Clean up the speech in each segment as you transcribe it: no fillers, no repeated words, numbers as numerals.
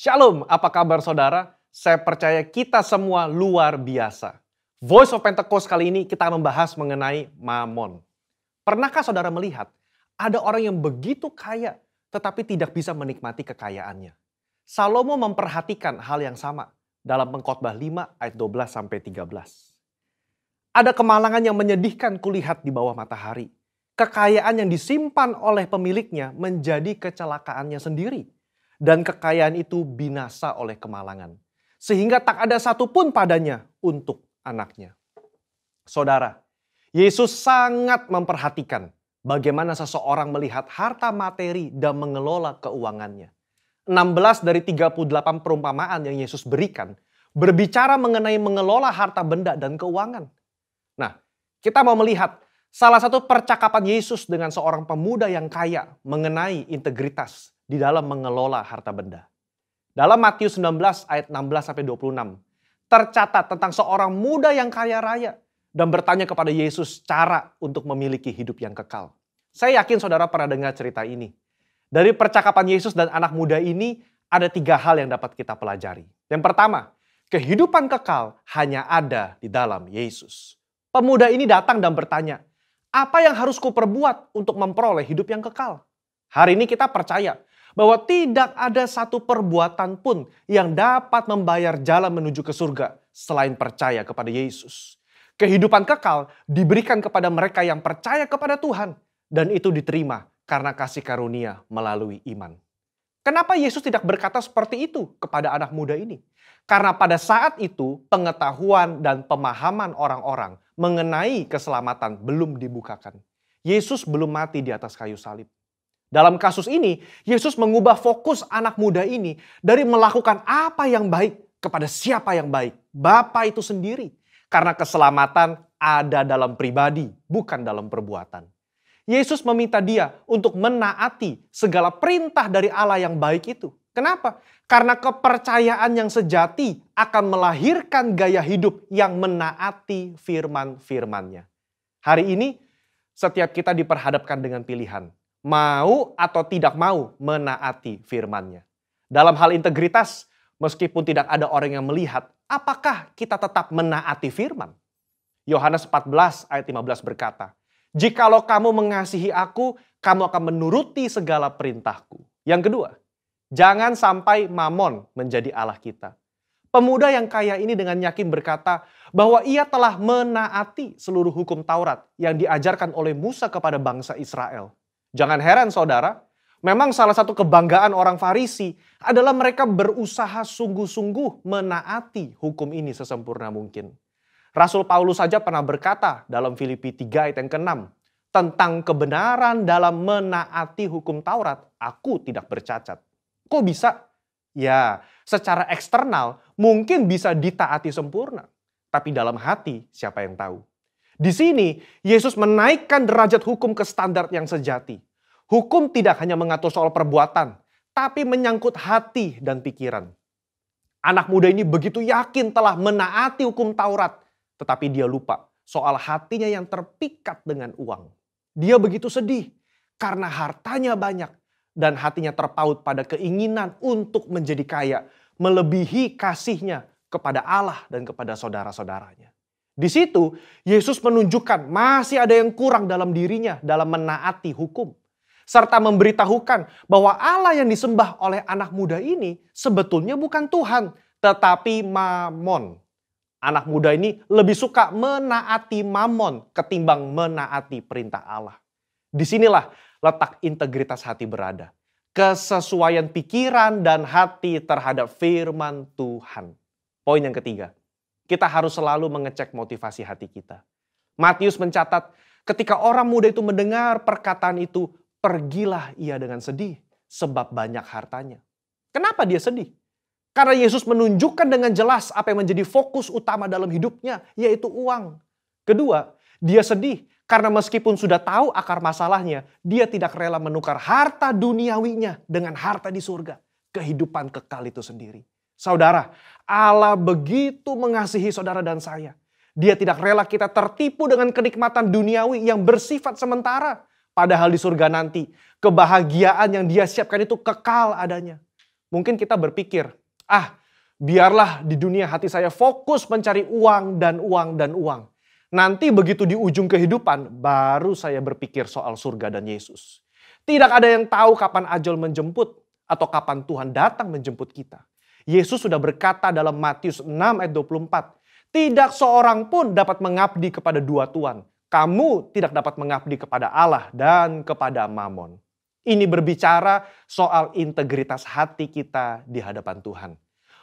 Shalom, apa kabar saudara? Saya percaya kita semua luar biasa. Voice of Pentecost kali ini kita membahas mengenai mamon. Pernahkah saudara melihat ada orang yang begitu kaya tetapi tidak bisa menikmati kekayaannya? Salomo memperhatikan hal yang sama dalam Pengkhotbah 5 ayat 12-13. Ada kemalangan yang menyedihkan kulihat di bawah matahari. Kekayaan yang disimpan oleh pemiliknya menjadi kecelakaannya sendiri. Dan kekayaan itu binasa oleh kemalangan. Sehingga tak ada satupun padanya untuk anaknya. Saudara, Yesus sangat memperhatikan bagaimana seseorang melihat harta materi dan mengelola keuangannya. 16 dari 38 perumpamaan yang Yesus berikan berbicara mengenai mengelola harta benda dan keuangan. Nah, kita mau melihat salah satu percakapan Yesus dengan seorang pemuda yang kaya mengenai integritas di dalam mengelola harta benda. Dalam Matius 19 ayat 16-26, tercatat tentang seorang muda yang kaya raya dan bertanya kepada Yesus cara untuk memiliki hidup yang kekal. Saya yakin saudara pernah dengar cerita ini. Dari percakapan Yesus dan anak muda ini ada 3 hal yang dapat kita pelajari. Yang pertama, kehidupan kekal hanya ada di dalam Yesus. Pemuda ini datang dan bertanya, apa yang harus kuperbuat untuk memperoleh hidup yang kekal? Hari ini kita percaya bahwa tidak ada satu perbuatan pun yang dapat membayar jalan menuju ke surga selain percaya kepada Yesus. Kehidupan kekal diberikan kepada mereka yang percaya kepada Tuhan dan itu diterima karena kasih karunia melalui iman. Kenapa Yesus tidak berkata seperti itu kepada anak muda ini? Karena pada saat itu pengetahuan dan pemahaman orang-orang mengenai keselamatan belum dibukakan. Yesus belum mati di atas kayu salib. Dalam kasus ini, Yesus mengubah fokus anak muda ini dari melakukan apa yang baik kepada siapa yang baik. Bapa itu sendiri. Karena keselamatan ada dalam pribadi, bukan dalam perbuatan. Yesus meminta dia untuk menaati segala perintah dari Allah yang baik itu. Kenapa? Karena kepercayaan yang sejati akan melahirkan gaya hidup yang menaati firman-firmannya. Hari ini, setiap kita diperhadapkan dengan pilihan. Mau atau tidak mau menaati firman-Nya. Dalam hal integritas, meskipun tidak ada orang yang melihat, apakah kita tetap menaati firman? Yohanes 14 ayat 15 berkata, jikalau kamu mengasihi aku, kamu akan menuruti segala perintahku. Yang kedua, jangan sampai mamon menjadi Allah kita. Pemuda yang kaya ini dengan yakin berkata bahwa ia telah menaati seluruh hukum Taurat yang diajarkan oleh Musa kepada bangsa Israel. Jangan heran saudara, memang salah satu kebanggaan orang Farisi adalah mereka berusaha sungguh-sungguh menaati hukum ini sesempurna mungkin. Rasul Paulus saja pernah berkata dalam Filipi 3 ayat yang ke-6, tentang kebenaran dalam menaati hukum Taurat, aku tidak bercacat. Kok bisa? Ya, secara eksternal mungkin bisa ditaati sempurna. Tapi dalam hati siapa yang tahu? Di sini, Yesus menaikkan derajat hukum ke standar yang sejati. Hukum tidak hanya mengatur soal perbuatan, tapi menyangkut hati dan pikiran. Anak muda ini begitu yakin telah menaati hukum Taurat, tetapi dia lupa soal hatinya yang terpikat dengan uang. Dia begitu sedih karena hartanya banyak dan hatinya terpaut pada keinginan untuk menjadi kaya, melebihi kasihnya kepada Allah dan kepada saudara-saudaranya. Di situ, Yesus menunjukkan masih ada yang kurang dalam dirinya dalam menaati hukum. Serta memberitahukan bahwa Allah yang disembah oleh anak muda ini sebetulnya bukan Tuhan, tetapi mamon. Anak muda ini lebih suka menaati mamon ketimbang menaati perintah Allah. Disinilah letak integritas hati berada. Kesesuaian pikiran dan hati terhadap firman Tuhan. Poin yang ketiga. Kita harus selalu mengecek motivasi hati kita. Matius mencatat, ketika orang muda itu mendengar perkataan itu, pergilah ia dengan sedih, sebab banyak hartanya. Kenapa dia sedih? Karena Yesus menunjukkan dengan jelas apa yang menjadi fokus utama dalam hidupnya, yaitu uang. Kedua, dia sedih karena meskipun sudah tahu akar masalahnya, dia tidak rela menukar harta duniawinya dengan harta di surga. Kehidupan kekal itu sendiri. Saudara, Allah begitu mengasihi saudara dan saya. Dia tidak rela kita tertipu dengan kenikmatan duniawi yang bersifat sementara. Padahal di surga nanti, kebahagiaan yang dia siapkan itu kekal adanya. Mungkin kita berpikir, biarlah di dunia hati saya fokus mencari uang dan uang dan uang. Nanti begitu di ujung kehidupan, baru saya berpikir soal surga dan Yesus. Tidak ada yang tahu kapan ajal menjemput atau kapan Tuhan datang menjemput kita. Yesus sudah berkata dalam Matius 6 ayat 24, tidak seorang pun dapat mengabdi kepada dua tuan. Kamu tidak dapat mengabdi kepada Allah dan kepada Mamon. Ini berbicara soal integritas hati kita di hadapan Tuhan.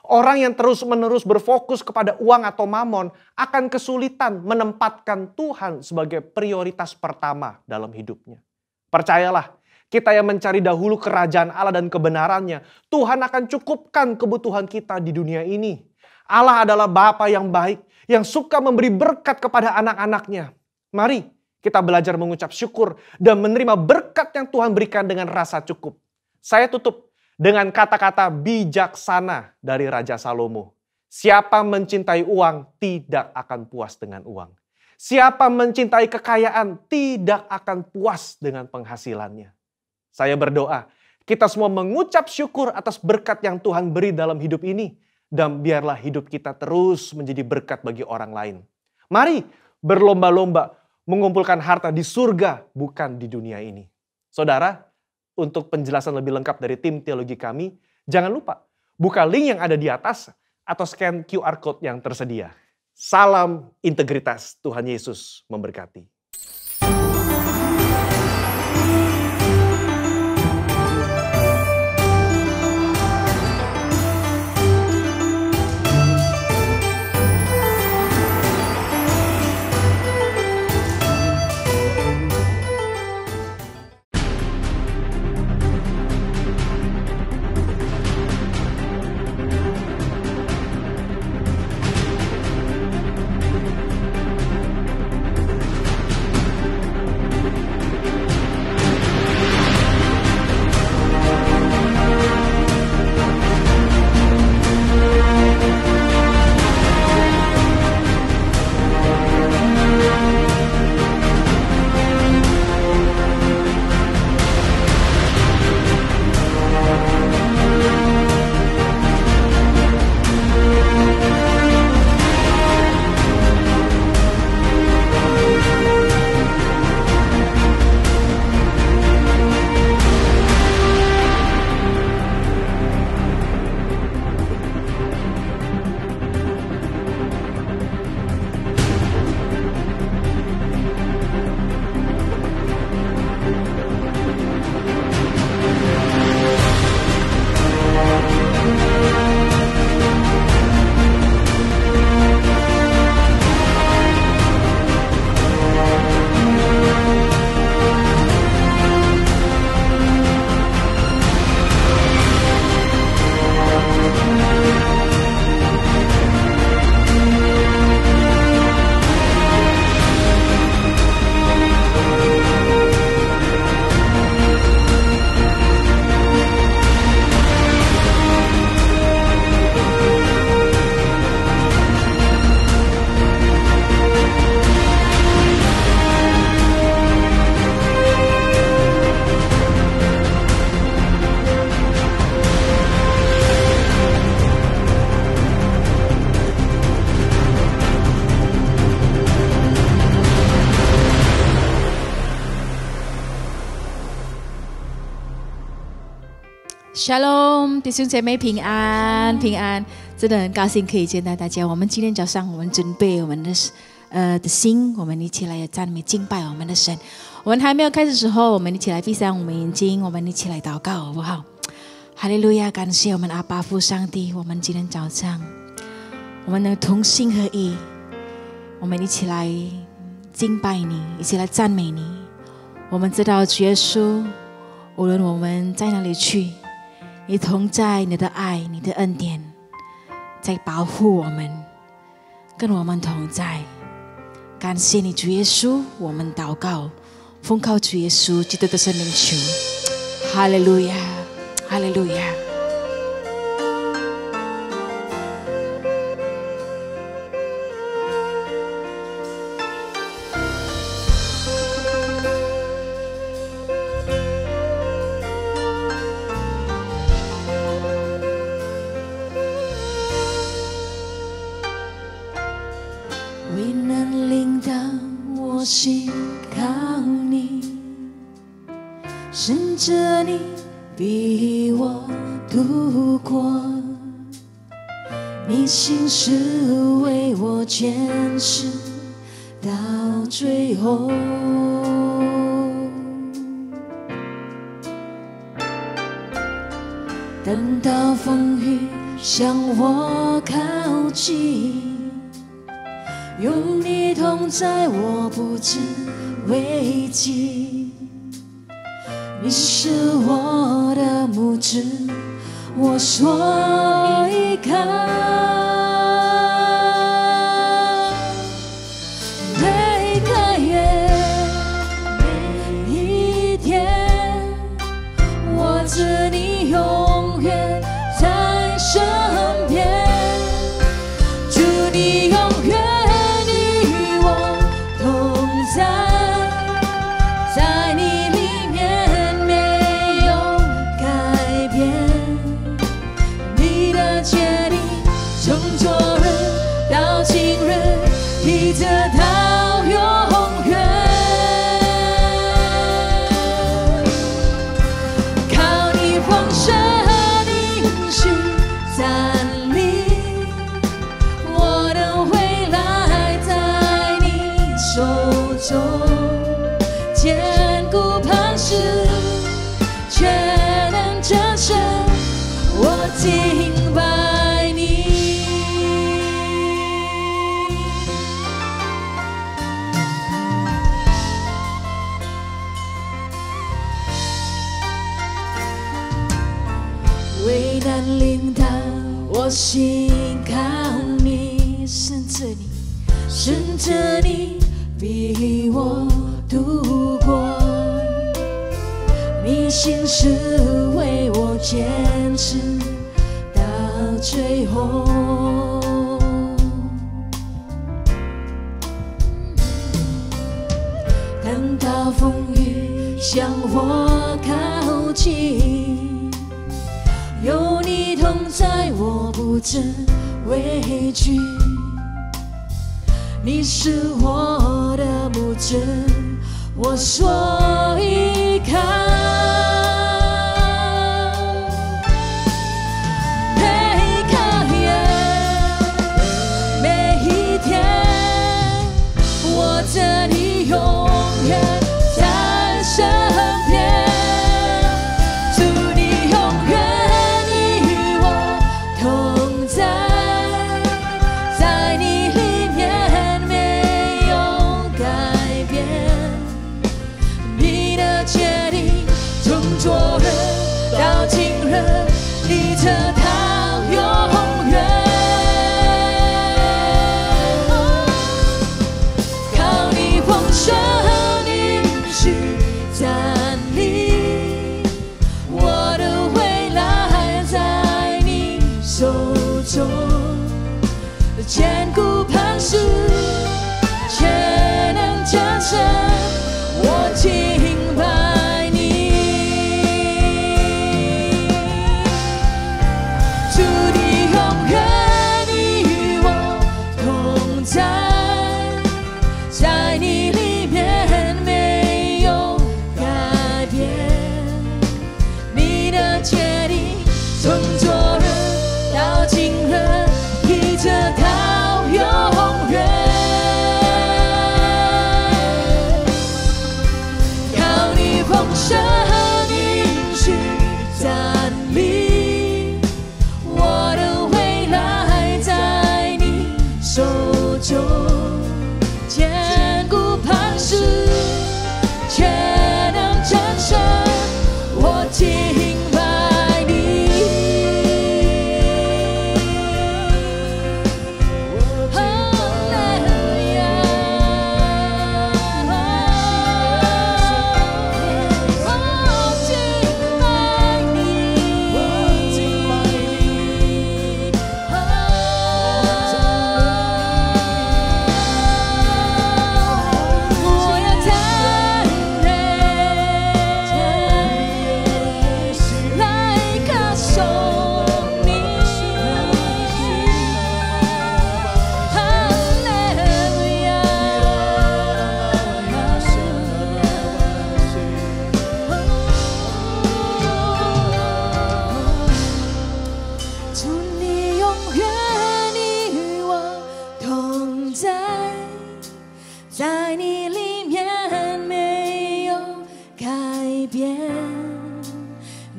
Orang yang terus-menerus berfokus kepada uang atau mamon akan kesulitan menempatkan Tuhan sebagai prioritas pertama dalam hidupnya. Percayalah, kita yang mencari dahulu kerajaan Allah dan kebenarannya, Tuhan akan cukupkan kebutuhan kita di dunia ini. Allah adalah Bapa yang baik, yang suka memberi berkat kepada anak-anaknya. Mari kita belajar mengucap syukur dan menerima berkat yang Tuhan berikan dengan rasa cukup. Saya tutup dengan kata-kata bijaksana dari Raja Salomo. Siapa mencintai uang tidak akan puas dengan uang. Siapa mencintai kekayaan tidak akan puas dengan penghasilannya. Saya berdoa, kita semua mengucap syukur atas berkat yang Tuhan beri dalam hidup ini. Dan biarlah hidup kita terus menjadi berkat bagi orang lain. Mari berlomba-lomba mengumpulkan harta di surga, bukan di dunia ini. Saudara, untuk penjelasan lebih lengkap dari tim teologi kami, jangan lupa buka link yang ada di atas atau scan QR Code yang tersedia. Salam integritas, Tuhan Yesus memberkati. Shalom， 弟兄姐妹平安，平安！真的很高兴可以见到大家。我们今天早上，我们准备我们的心，我们一起来赞美敬拜我们的神。我们还没有开始的时候，我们一起来闭上我们眼睛，我们一起来祷告，好不好？哈利路亚！感谢我们阿爸父上帝，我们今天早上，我们能同心合一，我们一起来敬拜你，一起来赞美你。我们知道主耶稣，无论我们在哪里去，你同在，你的爱，你的恩典在保护我们，跟我们同在。感谢你，主耶稣，我们祷告，奉靠主耶稣基督的圣名求，哈利路亚，哈利路亚。着你逼我度过，你心事为我坚持到最后。等到风雨向我靠近，有你同在，我不知危机。你是我的牧者，我所依靠。每个月，每一天，握着你永远在身边。祝你永远与我同在，在你里面没有改变。你的决定从昨日到今日，一直到永远。靠你丰盛应许站立，我的未来在你手中，坚固磐石，全能战胜，我敬拜你。危难临到，我心靠你，顺着你，顺着你逼我度过。你心事为我坚持到最后。等到风雨向我靠近，有你同在，我不知畏惧。你是我的牧者，我所依靠。每个夜，每一天，握着你永远在身边。祝你永远与我同在，在你里面没有改变。你的决定从昨日到今日，一直到永远。靠你丰盛应许站立，我的未来在你手中，坚固磐石，全能战胜，我敬拜你。祝你永远与我同在，在你里面没有改变。你的决定从昨日到今日，一直到永远。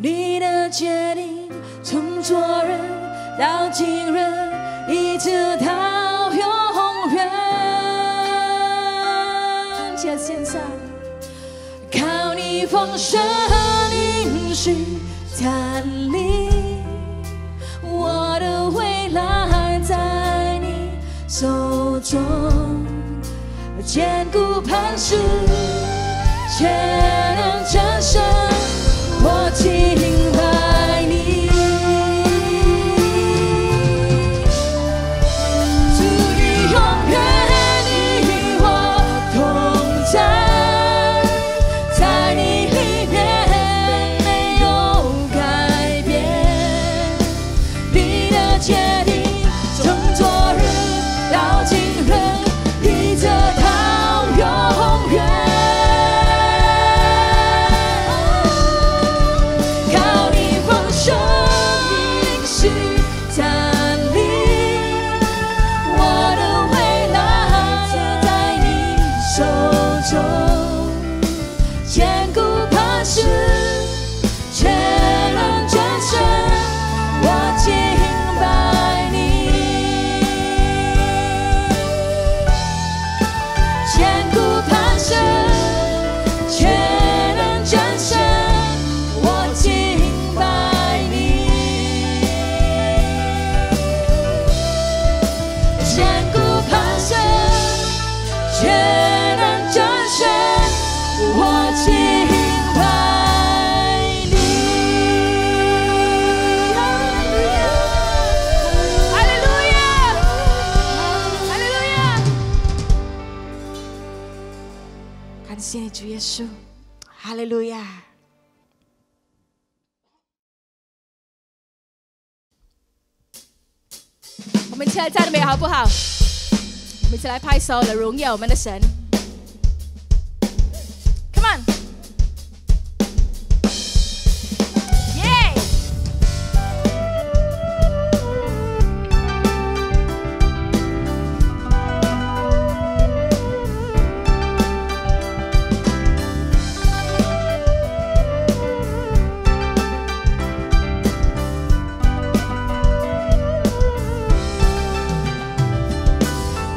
你的决定从昨日到今日，一直到永远。接现在，靠你丰盛应许站立，我的未来在你手中，坚固磐石，全能战胜，我敬拜你。主，你永远与我同在，在你里面没有改变，你的决定从昨日到今日，一直到永远。靠你丰盛应许站立，我的未来在你手中，坚固磐石，全能战胜，我敬拜你。坚固磐石，全能战胜，我敬拜你。坚固磐石，全能战胜，我敬拜你。哈利路亚，哈利路亚。感谢你，主耶稣，哈利路亚。我们一起来赞美好不好？我们一起来拍手来荣耀我们的神。Come on， 耶！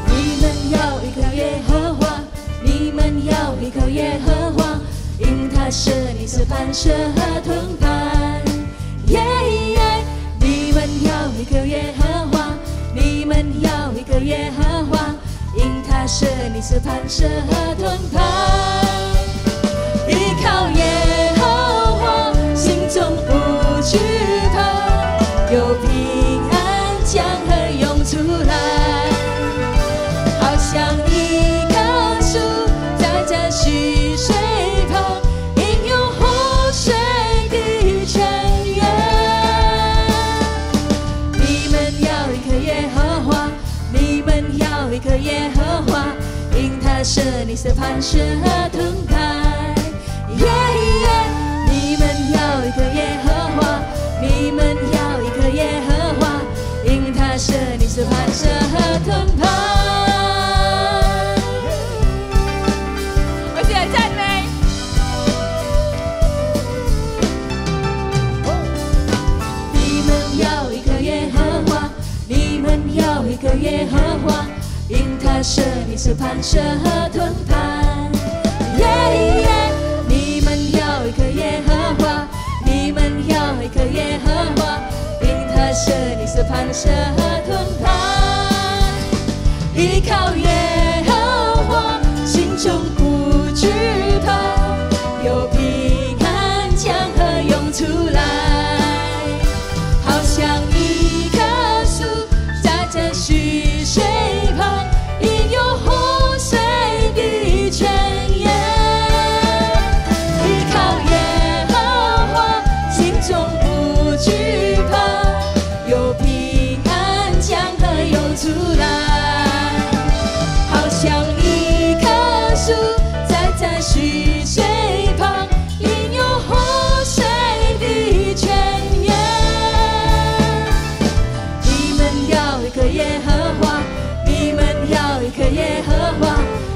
你们要依靠耶和华，你们要依靠耶和华，因他是你是磐石和盾牌。耶耶！你们要依靠耶和华，你们要依靠耶和华，因他是你是磐石和盾牌。依靠耶和华，心中不惧怕，有平安江河涌出来，好像一棵树在这溪水旁，应有湖水的泉源。你们要依靠耶和华，你们要依靠耶和华，因他是你是磐石和盾牌。耶耶！你们要依靠耶和华，你们要依靠耶和华，因他是你是磐石和盾牌。我起来赞美。你们要依靠耶和华，你们要依靠耶和华，因他是你是磐石和盾牌。耶耶！你们要依靠耶和华，你们要依靠耶和华，因他是你是磐石和盾牌。依靠耶和华，心中不惧怕，有平安江河涌出来，好像一棵树在这溪水旁，应有湖水的泉源。依靠耶和华，心中不惧怕，有平安江河涌出来，好像一棵树在这溪水旁，应有湖水的泉源。你们要依靠耶和华，你们要依靠耶和华，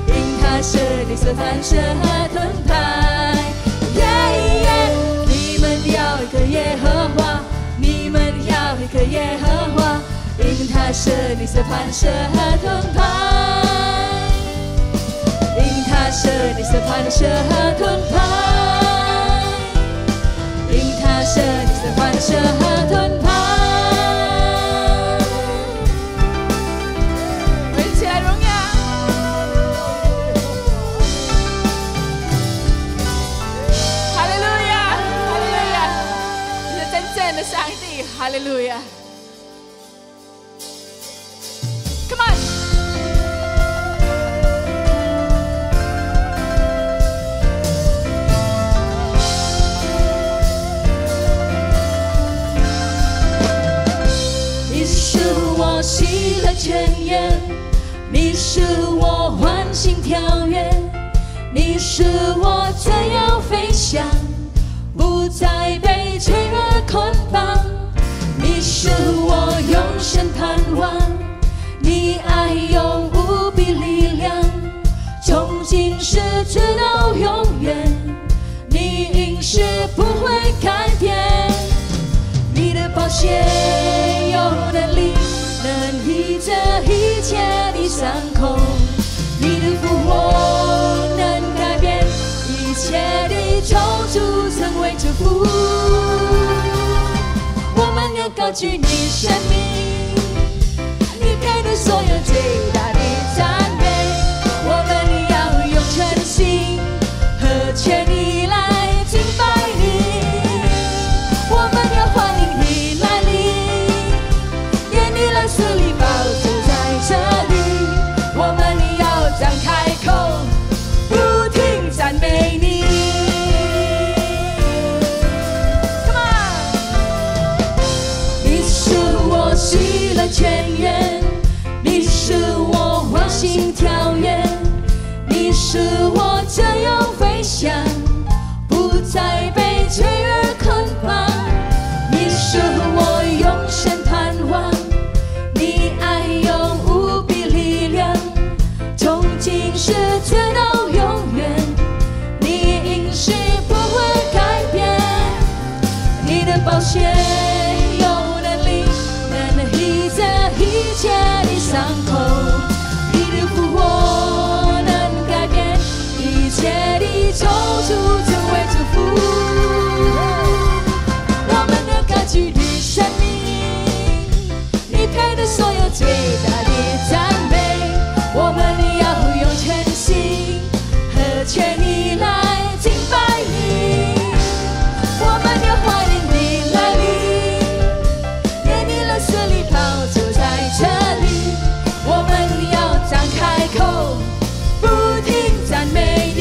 因他是你是磐石和盾牌。耶耶！你们要依靠舍，你是磐石和盾牌。因他舍，你是磐石和盾牌。因他舍，你是磐石和盾牌。我们一起来荣耀。哈利路亚，哈利路亚，你是真正的上帝，哈利路亚。Come on！ 你使我喜乐泉源，你使我欢欣跳跃，你使我自由飞翔，不再被罪恶捆绑。你使我永生盼望。你爱有无比力量，从今世直到永远，你应许不会改变。你的宝血有能力，能医治一切的伤口。你的复活能改变一切的咒诅，成为祝福。我们要高举你生命。所有最大的赞美，我们要用全心和全意来敬拜你。我们要欢迎你来临，愿你来赐你宝座在这里。我们要张开口，不停赞美你。Come on！ 你使我喜乐泉源。你使我欢欣跳跃，你使我自由飞翔，不再被罪恶捆绑。你使我永生盼望，你爱有无比力量，从今世直到永远，你应许不会改变。你的宝血有能力，能医治一切伤口，你的复活能改变一切的咒诅，成为祝福。我们要高举你生命，你配得所有最大的赞美。我们要用全心和全意来敬拜你。我们要欢迎你来临，愿你来赐你宝座在这里。我们要张开口，不停赞美你。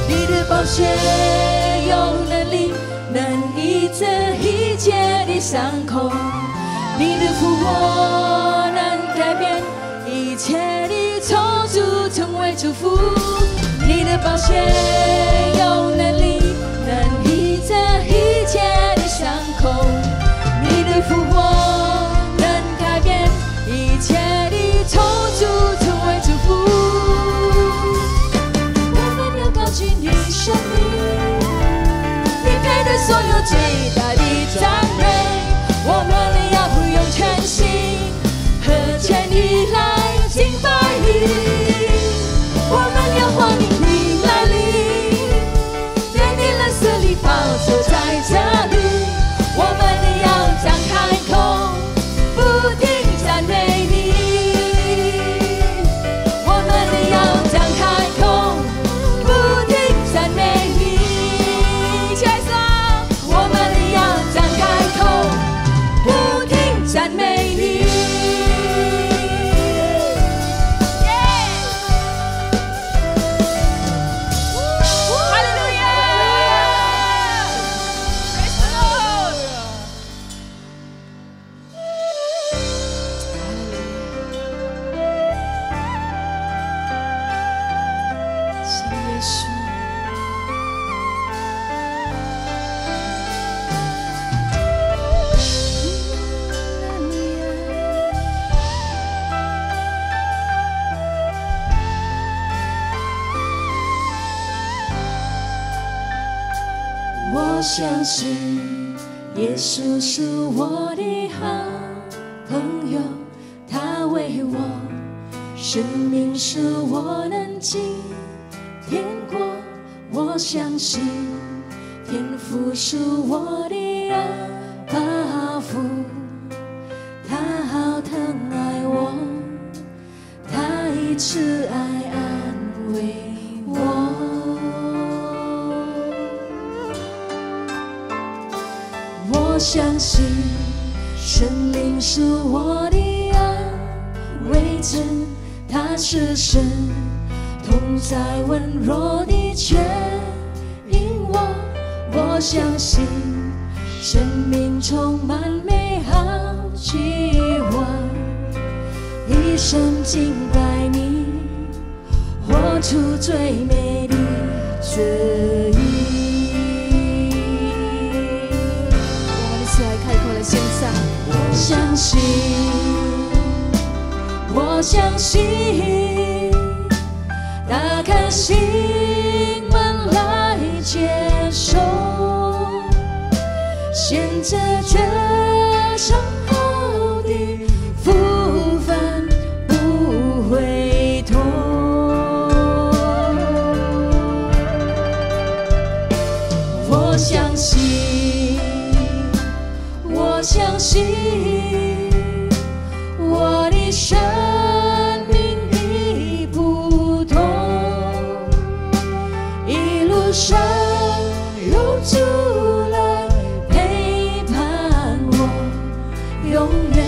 你的宝血有能力，能医治一切的伤口。你的复活能改变一切的咒诅，成为祝福。你的宝血有能力，能医治一切的伤口。你的复活能改变一切的咒诅，成为祝福。我们要高举你生命，你配得所有最大的赞美。我们要用全心和全意来敬拜你。我们要欢迎你来临，愿你来赐你宝座在这里。我们要张开口，不停赞美你。我们要张开口，不停赞美你。一起来说，我们要张开我相信耶稣是我的好朋友，他为我生命使我能今天过。我相信天父是我的阿父，他好疼爱我，他以慈爱安慰我。我相信神灵是我的安慰者，他是神同在温柔的牵引我。我相信生命充满美好计划，一生敬拜你，活出最美的旨意。我们一起来开口来献上。我相信，我相信，打开心门来接受，现在这上好的福分不回头。我相信，我相信，我的生命已不同，一路上有主来陪伴我，永远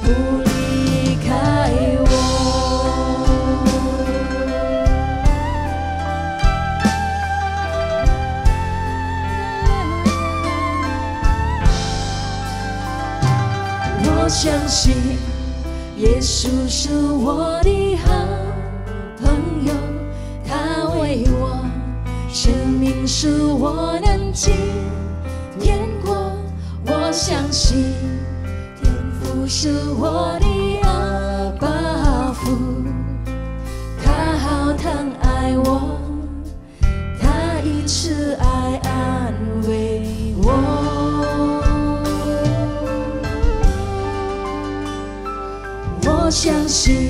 不离开我。我相信耶稣是我的好朋友，他为我生命使我能今天过。我相信天父是我的阿爸父，他好疼爱我，他以慈爱安慰我。我相信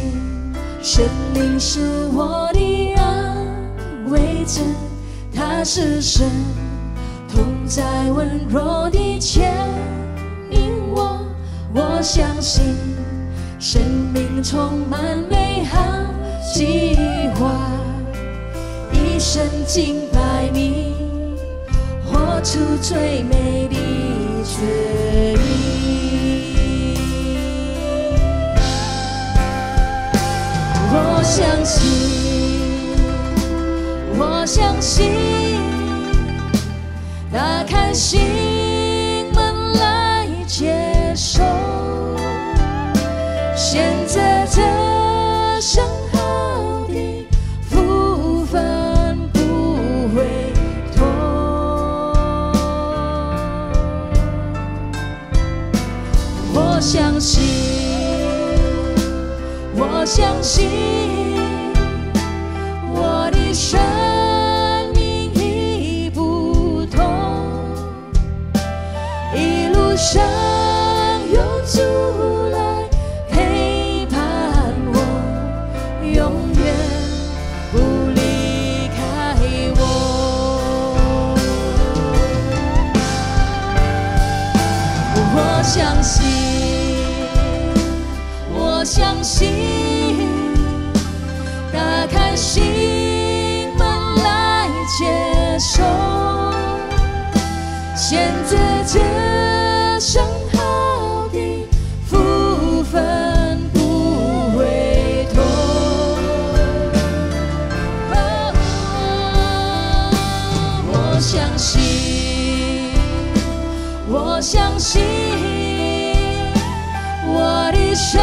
神灵是我的安慰者，他是神同在温柔的牵引我。我相信生命充满美好计划，一生敬拜你，活出最美的旨意。我相信，我相信，打开心门来接受，现在这上好的福分不回头。我相信，我相信，我的生命已不同，一路上有主来陪伴我，永远不离开我。我相信，我相信，打开心门来接受，现在这上好的福分不回头。我相信，我相信，我的生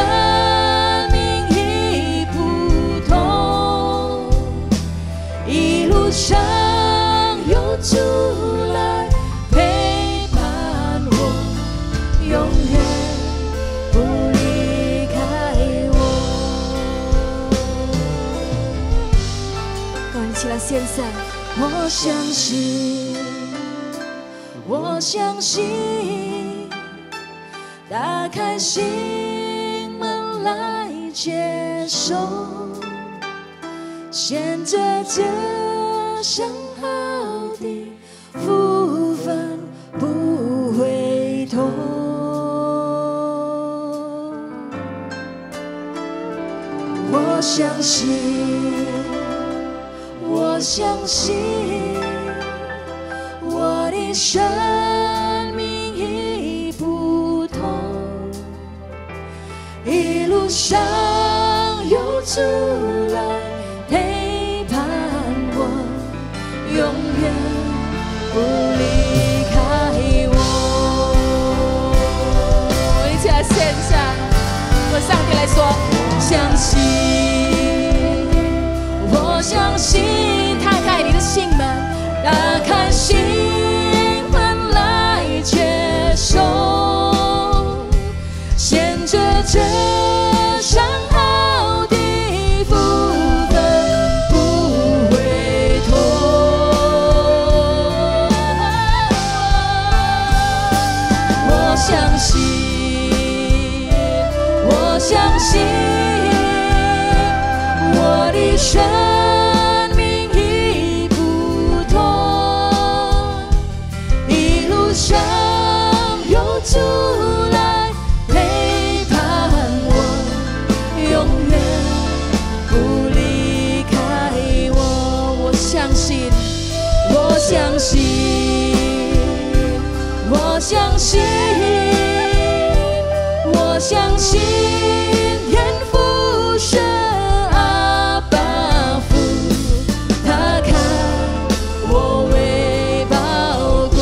命已不同，一路上有主来陪伴我，永远不离开我。我们一起来献上。我相信，我相信，打开心门来接受，衔着这上好的福分不回头。我相信，我相信，我的生命已不同，一路上有主来陪伴我，永远不离开我。一起来献上，和上帝来说，相信，我相信，踏开你的心门，打开心门来接受，衔着这上好的福分不回头。我相信，我相信，我的生命已不同，一路上有主来陪伴我，永远不离开我。我相信，我相信，我相信，我相信，天父神阿爸父，他看我为宝贵，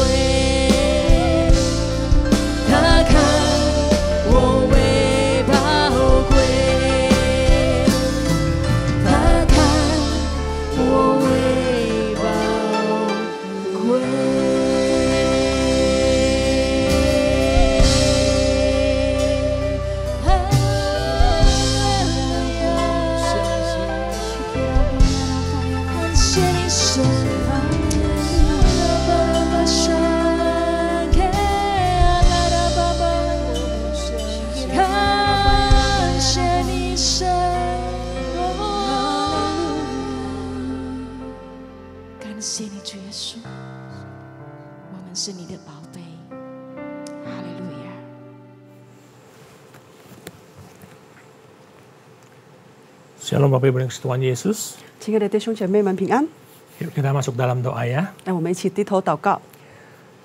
他看我为宝贵，他看我为宝贵。感谢你神，感谢你神，感谢你主耶稣，我们是你的宝贝，哈利路亚。Shalom Bapak Ibu yang kasih Tuhan Yesus. 亲爱的弟兄姐妹们平安， Yuk kita masuk dalam doa ya. 让我们一起低头祷告。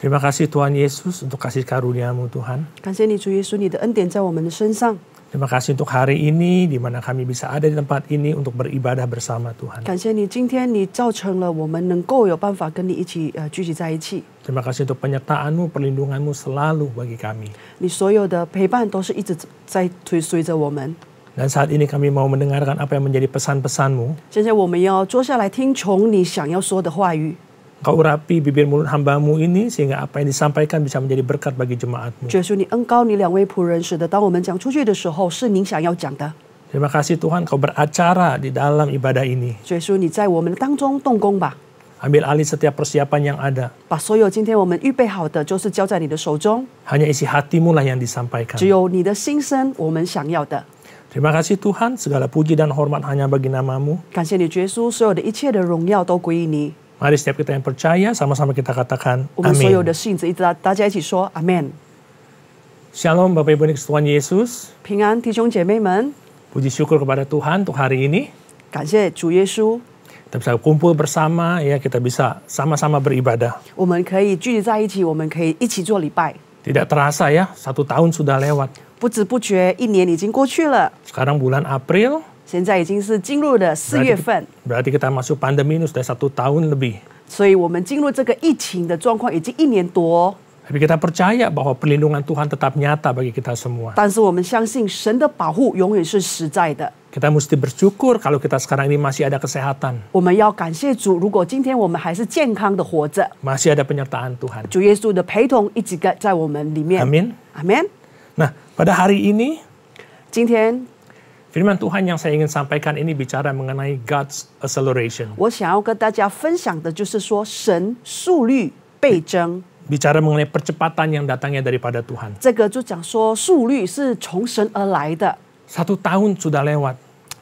Terima kasih Tuhan Yesus untuk kasih karunia-Mu Tuhan. 感谢你主耶稣，你的恩典在我们的身上。 Terima kasih untuk hari ini di mana kami bisa ada di tempat ini untuk beribadah bersama Tuhan. 感谢你今天你造成了我们能够有办法跟你一起聚集在一起。 Terima kasih untuk penyertaan-Mu, perlindungan-Mu selalu bagi kami. 你所有的陪伴都是一直在随着我们。 Dan saat ini kami mau mendengarkan apa yang menjadi pesan-pesan-Mu. 现在我们要坐下来听从你想要说的话语。 Kau urapi bibir mulut hamba-Mu ini sehingga apa yang disampaikan bisa menjadi berkat bagi jemaat-Mu. 主耶稣，你恩膏你两位仆人，使得当我们讲出去的时候，是您想要讲的。 Terima kasih Tuhan Kau beracara di dalam ibadah ini. 主耶稣，你在我们的当中动工吧， Ambil alih setiap persiapan yang ada. 把所有今天我们预备好的，就是交在你的手中。 Hanya isi hati-Mu lah yang disampaikan. 只有你的心声，我们想要的。 Terima kasih Tuhan, segala puji dan hormat hanya bagi nama-Mu. 感谢你，主耶稣，所有的一切的荣耀都归于你。 Mari setiap kita yang percaya, sama-sama kita katakan 我们所有 amin. 的信子，大家一起说阿门。 Shalom Bapak Ibu yang kasih Tuhan Yesus. 平安，弟兄姐妹们， Puji syukur kepada Tuhan untuk hari ini. 感谢主耶稣， Kita bisa kumpul bersama, ya kita bisa sama-sama beribadah. 我们可以聚集在一起，我们可以一起做礼拜。 Tidak terasa ya, 1 tahun sudah lewat. 不知不觉一年已经过去了， Sekarang bulan April, 现在已经是进入了4月份， berarti kita masuk pandemi ini sudah 1 tahun lebih. 所以我们进入这个疫情的状况已经1年多。 Tapi kita percaya bahwa perlindungan Tuhan tetap nyata bagi kita semua. 但是我们相信神的保护永远是实在的。 Kita mesti bersyukur kalau kita sekarang ini masih ada kesehatan. 我们要感谢主，如果今天我们还是健康的活着， Masih ada penyertaan Tuhan. 主耶稣的陪同一直在我们里面。 Amin. 阿门。 Nah, pada hari ini 今天 firman Tuhan yang saya ingin sampaikan ini bicara mengenai God's acceleration. 我想要跟大家分享的就是说，神速率倍增。bicara mengenai percepatan yang datangnya daripada Tuhan. 这个就讲说速率是从神而来的。 1 tahun sudah lewat.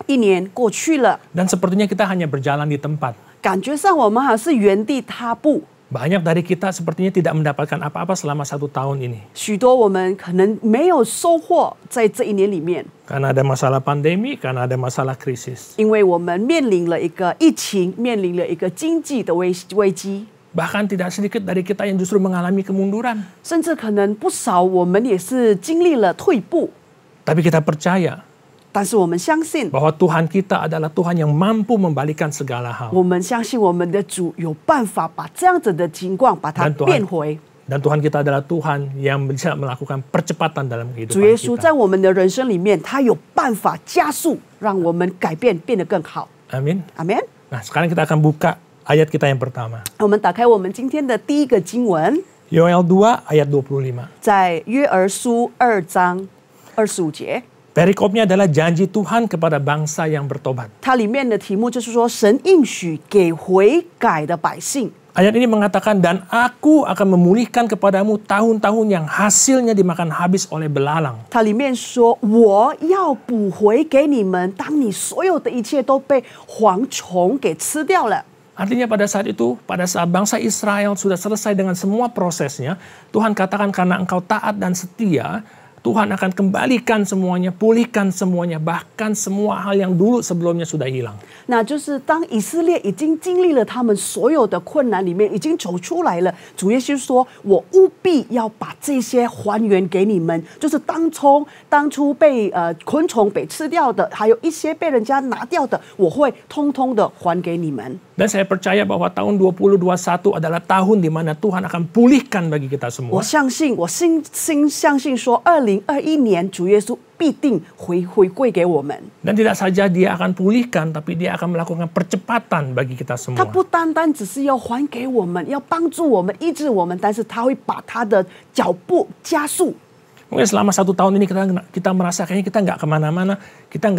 1年过去了， Dan sepertinya kita hanya berjalan di tempat. 感觉上我们好像是原地踏步。 Banyak dari kita sepertinya tidak mendapatkan apa-apa selama 1 tahun ini. 许多我们可能没有收获在这1年里面， Karena ada masalah pandemi, karena ada masalah krisis. 因为我们面临了一个疫情，面临了一个经济的危机， Bahkan tidak sedikit dari kita yang justru mengalami kemunduran. 甚至可能不少我们也是经历了退步。 Tapi kita percaya 但是我们相信， bahwa Tuhan kita adalah Tuhan yang mampu membalikan segala hal. 我们相信我们的主有办法把这样子的情况把它 Dan Tuhan- 变回。 Dan Tuhan kita adalah Tuhan yang bisa melakukan percepatan dalam 主 kehidupan 耶稣 kita. 在我们的人生里面，他有办法加速，让我们改变，变得更好。 Amin. 阿门。 Nah, sekarang kita akan buka ayat kita yang pertama. 我们打开我们今天的第一个经文， Yoel 2 ayat 25. 在约珥书2章25节。 Perikopnya adalah janji Tuhan kepada bangsa yang bertobat. 它里面的题目就是说，神应许给悔改的百姓。 Ayat ini mengatakan, dan aku akan memulihkan kepadamu tahun-tahun yang hasilnya dimakan habis oleh belalang. 它里面说，我要补回给你们，当你所有的一切都被蝗虫给吃掉了。 Artinya pada saat itu, pada saat bangsa Israel sudah selesai dengan semua prosesnya, Tuhan katakan karena engkau taat dan setia, Tuhan akan kembalikan semuanya, pulihkan semuanya, bahkan semua hal yang dulu sebelumnya sudah hilang. 那就是当以色列已经经历了他们所有的困难里面，已经走出来了。主耶稣说：“我务必要把这些还原给你们，就是当初被昆虫被吃掉的，还有一些被人家拿掉的，我会通通的还给你们。” Dan saya percaya bahwa tahun 2021 adalah tahun di mana Tuhan akan pulihkan bagi kita 我 semua. 相信，我心相信说，2021年主耶稣必定回馈给我们。 Dan tidak saja dia akan pulihkan, tapi dia akan melakukan percepatan bagi kita 他 semua. 不单单只是要还给我们，要帮助我们、医治我们，但是他会把他的脚步加速。 Mungkin selama 1 tahun ini kita merasa kayaknya kita nggak kemana-mana, kita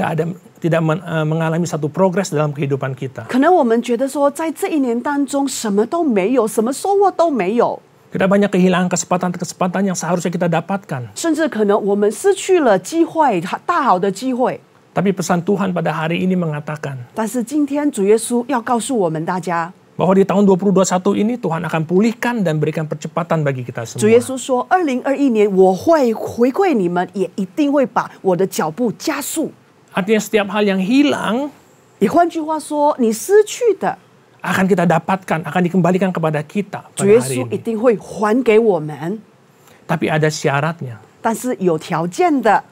tidak mengalami satu progres dalam kehidupan kita. 可能我们觉得说，在这1年当中，什么都没有，什么收获都没有， Kita banyak kehilangan kesempatan-kesempatan yang seharusnya kita dapatkan. 甚至可能我们失去了机会，大好的机会。 Tapi pesan Tuhan pada hari ini mengatakan 但是今天主耶稣要告诉我们大家， bahwa di tahun 2021 ini Tuhan akan pulihkan dan berikan percepatan bagi kita 主耶 semua. 稣说，2021年我会回馈你们，也一定会把我的脚步加速。 Artinya setiap hal yang hilang 也换句话说，你失去的， akan kita dapatkan, akan dikembalikan kepada kita 主 pada 耶 hari 稣一 ini. 定会还给我们， Tapi ada syaratnya. 但是有条件的。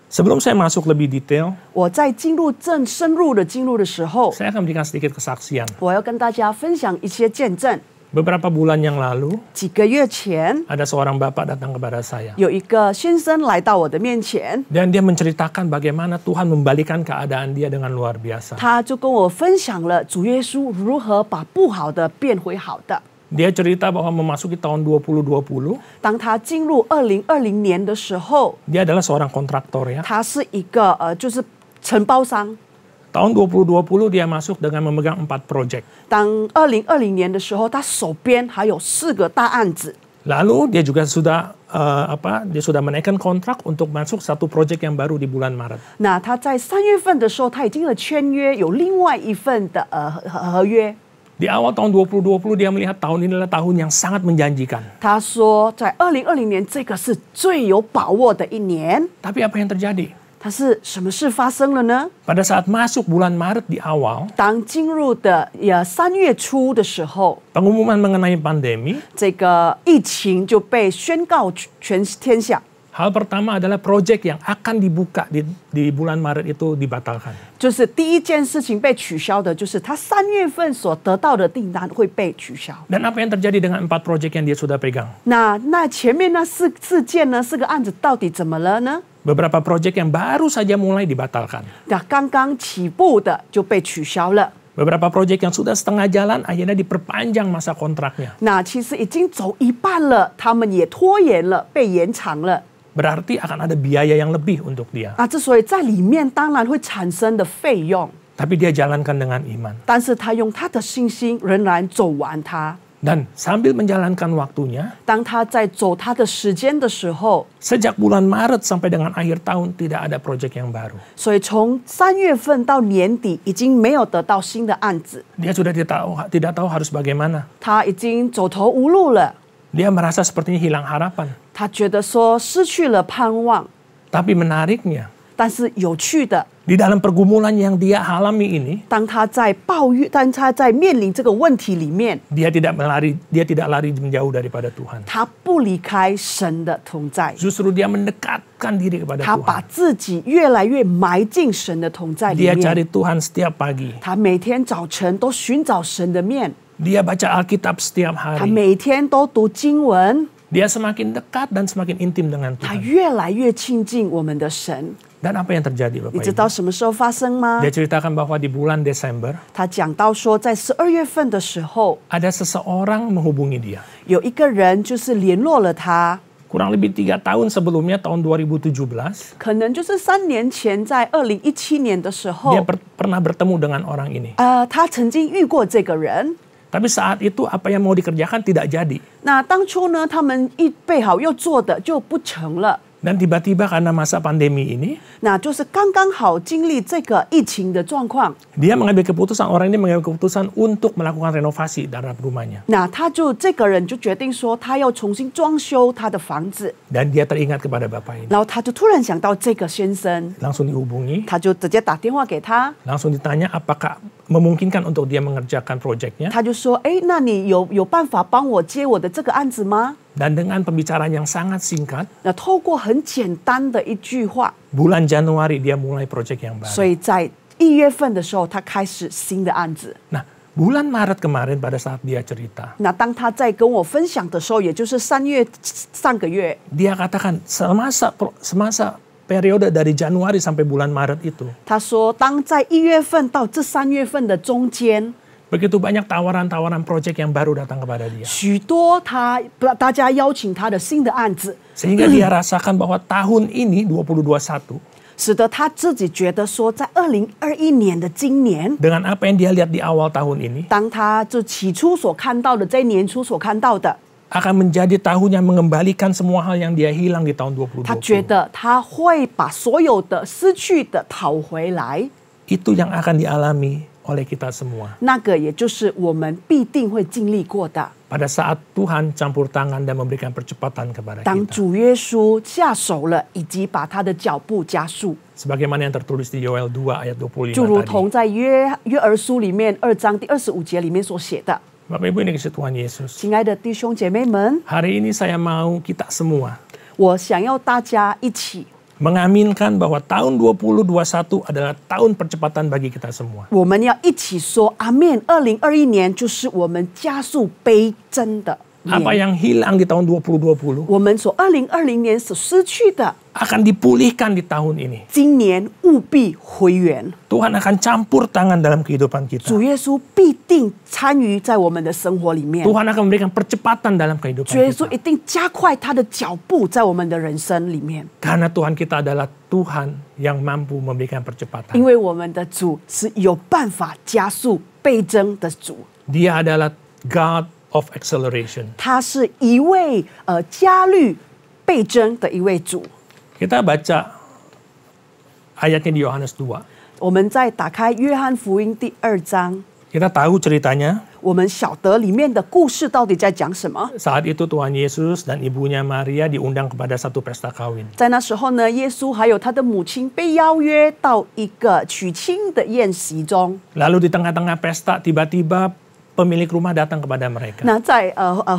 Sebelum saya masuk lebih detail, 我在进入正深入的进入的时候， saya akan berikan sedikit kesaksian. 我要跟大家分享一些见证。 Beberapa bulan yang lalu, 几个月前， ada seorang bapak datang kepada saya. 有一个先生来到我的面前， Dan dia menceritakan bagaimana Tuhan membalikan keadaan dia dengan luar biasa. 他就跟我分享了主耶稣如何把不好的变回好的。 Dia cerita bahwa memasuki tahun 2020, 当他进入2020年的时候， dia adalah seorang kontraktor ya. 他是一个就是承包商。 Tahun 2020 dia masuk dengan memegang 4 proyek. 当2020年的时候，他手边还有4个大案子。 Lalu dia juga sudah dia sudah menaikkan kontrak untuk masuk satu proyek yang baru di bulan Maret. 那他在3月份的时候，他已经有签约，有另外一份的合约。 Di awal tahun 2020 dia melihat tahun ini adalah tahun yang sangat menjanjikan. 他说，在2020年这个是最有把握的一年。 Tapi apa yang terjadi? 但是什么事发生了呢？ Pada saat masuk bulan Maret di awal, 当进入的3月初的时候， pengumuman mengenai pandemi, 这个疫情就被宣告全天下。 hal pertama adalah proyek yang akan dibuka di bulan Maret itu dibatalkan. 就是第一件事情被取消的，就是他3月份所得到的订单会被取消。 Dan apa yang terjadi dengan 4 proyek yang dia sudah pegang? 那前面那4件呢，4个案子到底怎么了呢？ Beberapa proyek yang baru saja mulai dibatalkan. 那刚刚起步的就被取消了。 Beberapa proyek yang sudah setengah jalan akhirnya diperpanjang masa kontraknya. 那其实已经走一半了，他们也拖延了，被延长了。 Berarti akan ada biaya yang lebih untuk dia. 啊，之所以在里面当然会产生的费用， Tapi dia jalankan dengan iman. 但是他用他的信心仍然走完它。Dan sambil menjalankan waktunya, 当他在走他的时间的时候， sejak bulan Maret sampai dengan akhir tahun tidak ada proyek yang baru. 所以从3月份到年底已经没有得到新的案子， Dia sudah tidak tahu harus bagaimana. 他已经走投无路了， Dia merasa sepertinya hilang harapan. 他觉得说失去了盼望。 Tapi menariknya, 但是有趣的， di dalam pergumulan yang dia alami ini, 当他在抱怨，当他在面临这个问题里面， dia tidak lari menjauh daripada Tuhan. 他不离开神的同在， Justru dia mendekatkan diri kepada 他把 Tuhan. 自己越来越埋进神的同在里 Dia cari 面。 Tuhan setiap pagi. 他每天早晨都寻找神的面， Dia baca Alkitab setiap 他 hari. 每天都读经文， Dia semakin dekat dan semakin intim dengan 他 Tuhan. 越来越亲近我们的神。 Dan apa yang terjadi, 你 Bapak 知 Ibu? 道什么时候发生吗？ Dia ceritakan bahwa di bulan Desember 他讲到说，在12月份的时候， ada seseorang menghubungi dia. 有一个人就是联络了他， Kurang lebih 3 tahun sebelumnya, tahun 2017, 可能就是3年前，在2017年的时候 dia，pernah bertemu dengan orang ini. 他曾经遇过这个人。 Tapi saat itu apa yang mau dikerjakan tidak jadi. 那当初呢，他们预备好要做的就不成了。 Dan tiba-tiba karena masa pandemi ini, 那就是刚刚好经历这个疫情的状况， dia mengambil keputusan, orang ini mengambil keputusan untuk melakukan renovasi terhadap rumahnya. 那这个人就决定说，他要重新装修他的房子， Dan dia teringat kepada bapak ini. 然后他就突然想到这个先生， Langsung dihubungi, 他就直接打电话给他， langsung ditanya apakah memungkinkan untuk dia mengerjakan proyeknya. 他就说，哎，那你有办法帮我接我的这个案子吗？ Dan dengan pembicaraan yang sangat singkat, 那透过很简单的一句话， bulan Januari dia mulai proyek yang 所 baru. 以在1月份的时候，他开始新的案子。 Nah, bulan Maret kemarin pada saat dia cerita, 那当他在跟我分享的时候，也就是上个月， dia katakan semasa periode dari Januari sampai bulan Maret itu, 他说，当在1月份到这3月份的中间， begitu banyak tawaran-tawaran proyek yang baru datang kepada dia. 许多大家邀请他的新的案子， Sehingga dia rasakan bahwa tahun ini 2021, 使得他自己觉得说，在2021年的今年， dengan apa yang dia lihat di awal tahun ini, 当他就起初所看到的，在年初所看到的， akan menjadi tahun yang mengembalikan semua hal yang dia hilang di tahun 他觉 2020. 得他会把所有的失去的讨回来。 Itu yang akan dialami oleh kita semua. 那个也就是我们必定会经历过的。 Pada saat Tuhan campur tangan dan memberikan percepatan kepada 当 kita. 主耶稣下手了，以及把他的脚步加速， Sebagaimana yang tertulis di Yoel 2 ayat 25就如 tadi. 同在约珥书里面2章第25节里面所写的。 Bapak Ibu ini kasih Tuhan Yesus. 亲爱的弟兄姐妹们， Hari ini saya mau kita semua 我想要大家一起， mengaminkan bahwa tahun 2021 adalah tahun percepatan bagi kita semua. 我们要一起说阿面。2021年就是我们加速倍增的 Apa 年， yang hilang di tahun 2020我们所2020年所失去的， akan dipulihkan di tahun ini. 今年务必回原。 Tuhan akan campur tangan dalam kehidupan kita. 主耶稣必定参与在我们的生活里面， Tuhan akan memberikan percepatan dalam kehidupan 主耶稣 kita. 一定加快他的脚步在我们的人生里面。 Karena Tuhan kita adalah Tuhan yang mampu memberikan 因 percepatan. 为我们的主是有办法加速倍增的主， Dia adalah God of acceleration. 他是一位加律倍增的一位主。 Kita baca ayatnya di Yohanes 2. 我们再打开约翰福音第2章， Kita tahu ceritanya. 我们晓得里面的故事到底在讲什么。 Saat itu Tuhan Yesus dan ibunya Maria diundang kepada satu pesta kawin. 在那时候呢，耶稣还有他的母亲被邀约到一个娶亲的宴席中。 Lalu di tengah-tengah pesta tiba-tiba pemilik rumah datang kepada mereka. 那在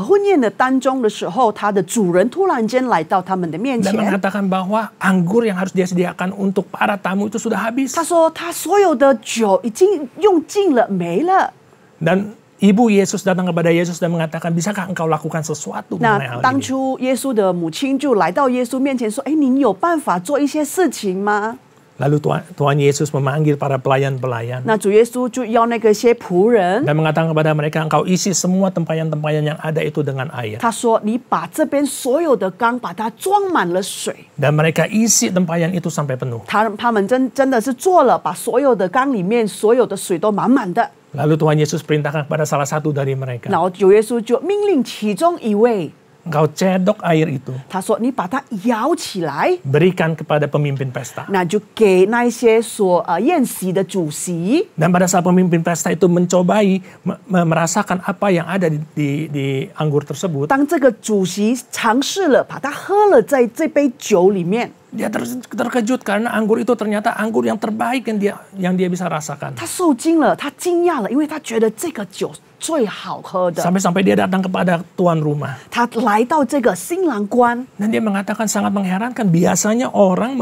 婚宴的当中的时候，他的主人突然间来到他们的面 Dan 前， mengatakan bahwa anggur yang harus dia sediakan untuk para tamu itu sudah habis. 他说他所有的酒已经用尽了，没了。 Dan ibu Yesus datang kepada Yesus dan mengatakan, bisakah engkau lakukan sesuatu mengenai 那 hal 当 ini? 初耶稣的母亲就来到耶稣面前说：“哎，您有办法做一些事情吗？” Lalu Tuhan Yesus memanggil para pelayan-pelayan 那主耶稣就要那个些仆人， dan mengatakan kepada mereka, engkau isi semua tempayan-tempayan yang ada itu dengan air. 他说：“你把这边所有的缸把它装满了水。 Dan mereka isi tempayan itu sampai penuh. ”他们真的是做了，把所有的缸里面所有的水都满满的。Lalu Tuhan Yesus perintahkan kepada salah satu dari mereka, 然后主耶稣就命令其中一位， engkau cedok air itu, 他说：“你把它舀起来， berikan kepada pemimpin pesta. 那就给那一些所宴席的主席。 Dan pada saat pemimpin pesta itu mencobai merasakan apa yang ada di anggur tersebut, 当这个主席尝试了把它喝了在这杯酒里面， dia terkejut karena anggur itu ternyata anggur yang terbaik yang dia bisa rasakan. 他受惊了，他惊讶了，因为他觉得这个酒最好喝的。 Sampai-sampai dia datang kepada tuan rumah. 他来到这个新郎官， Dan dia mengatakan sangat mengherankan, biasanya orang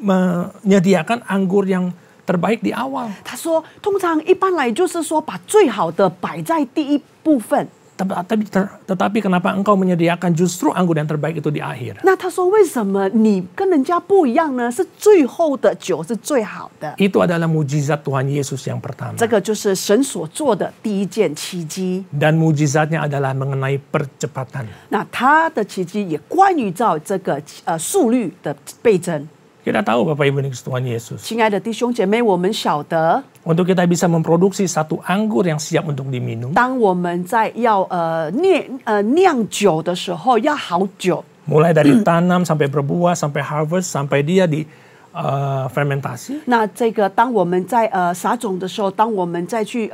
menyediakan anggur yang terbaik di awal. 他说，通常一般来就是说把最好的摆在第一部分。 Tetapi kenapa engkau menyediakan justru anggur yang terbaik itu di akhir? 那他说，为什么你跟人家不一样呢？是最后的酒是最好的。 Itu adalah mujizat Tuhan Yesus yang pertama. 这个就是神所做的第一件奇迹。 Dan mujizatnya adalah mengenai percepatan. 那他的奇迹也关于到这个速率的倍增。 Kita tahu Bapak Ibu Tuhan Yesus. 亲爱的弟兄姐妹，我们晓得， Untuk kita bisa memproduksi satu anggur yang siap untuk diminum, 当我们在要酿酒的时候，要好酒， mulai dari tanam sampai berbuah sampai harvest sampai dia di fermentasi. 那这个当我们在撒种的时候，当我们再去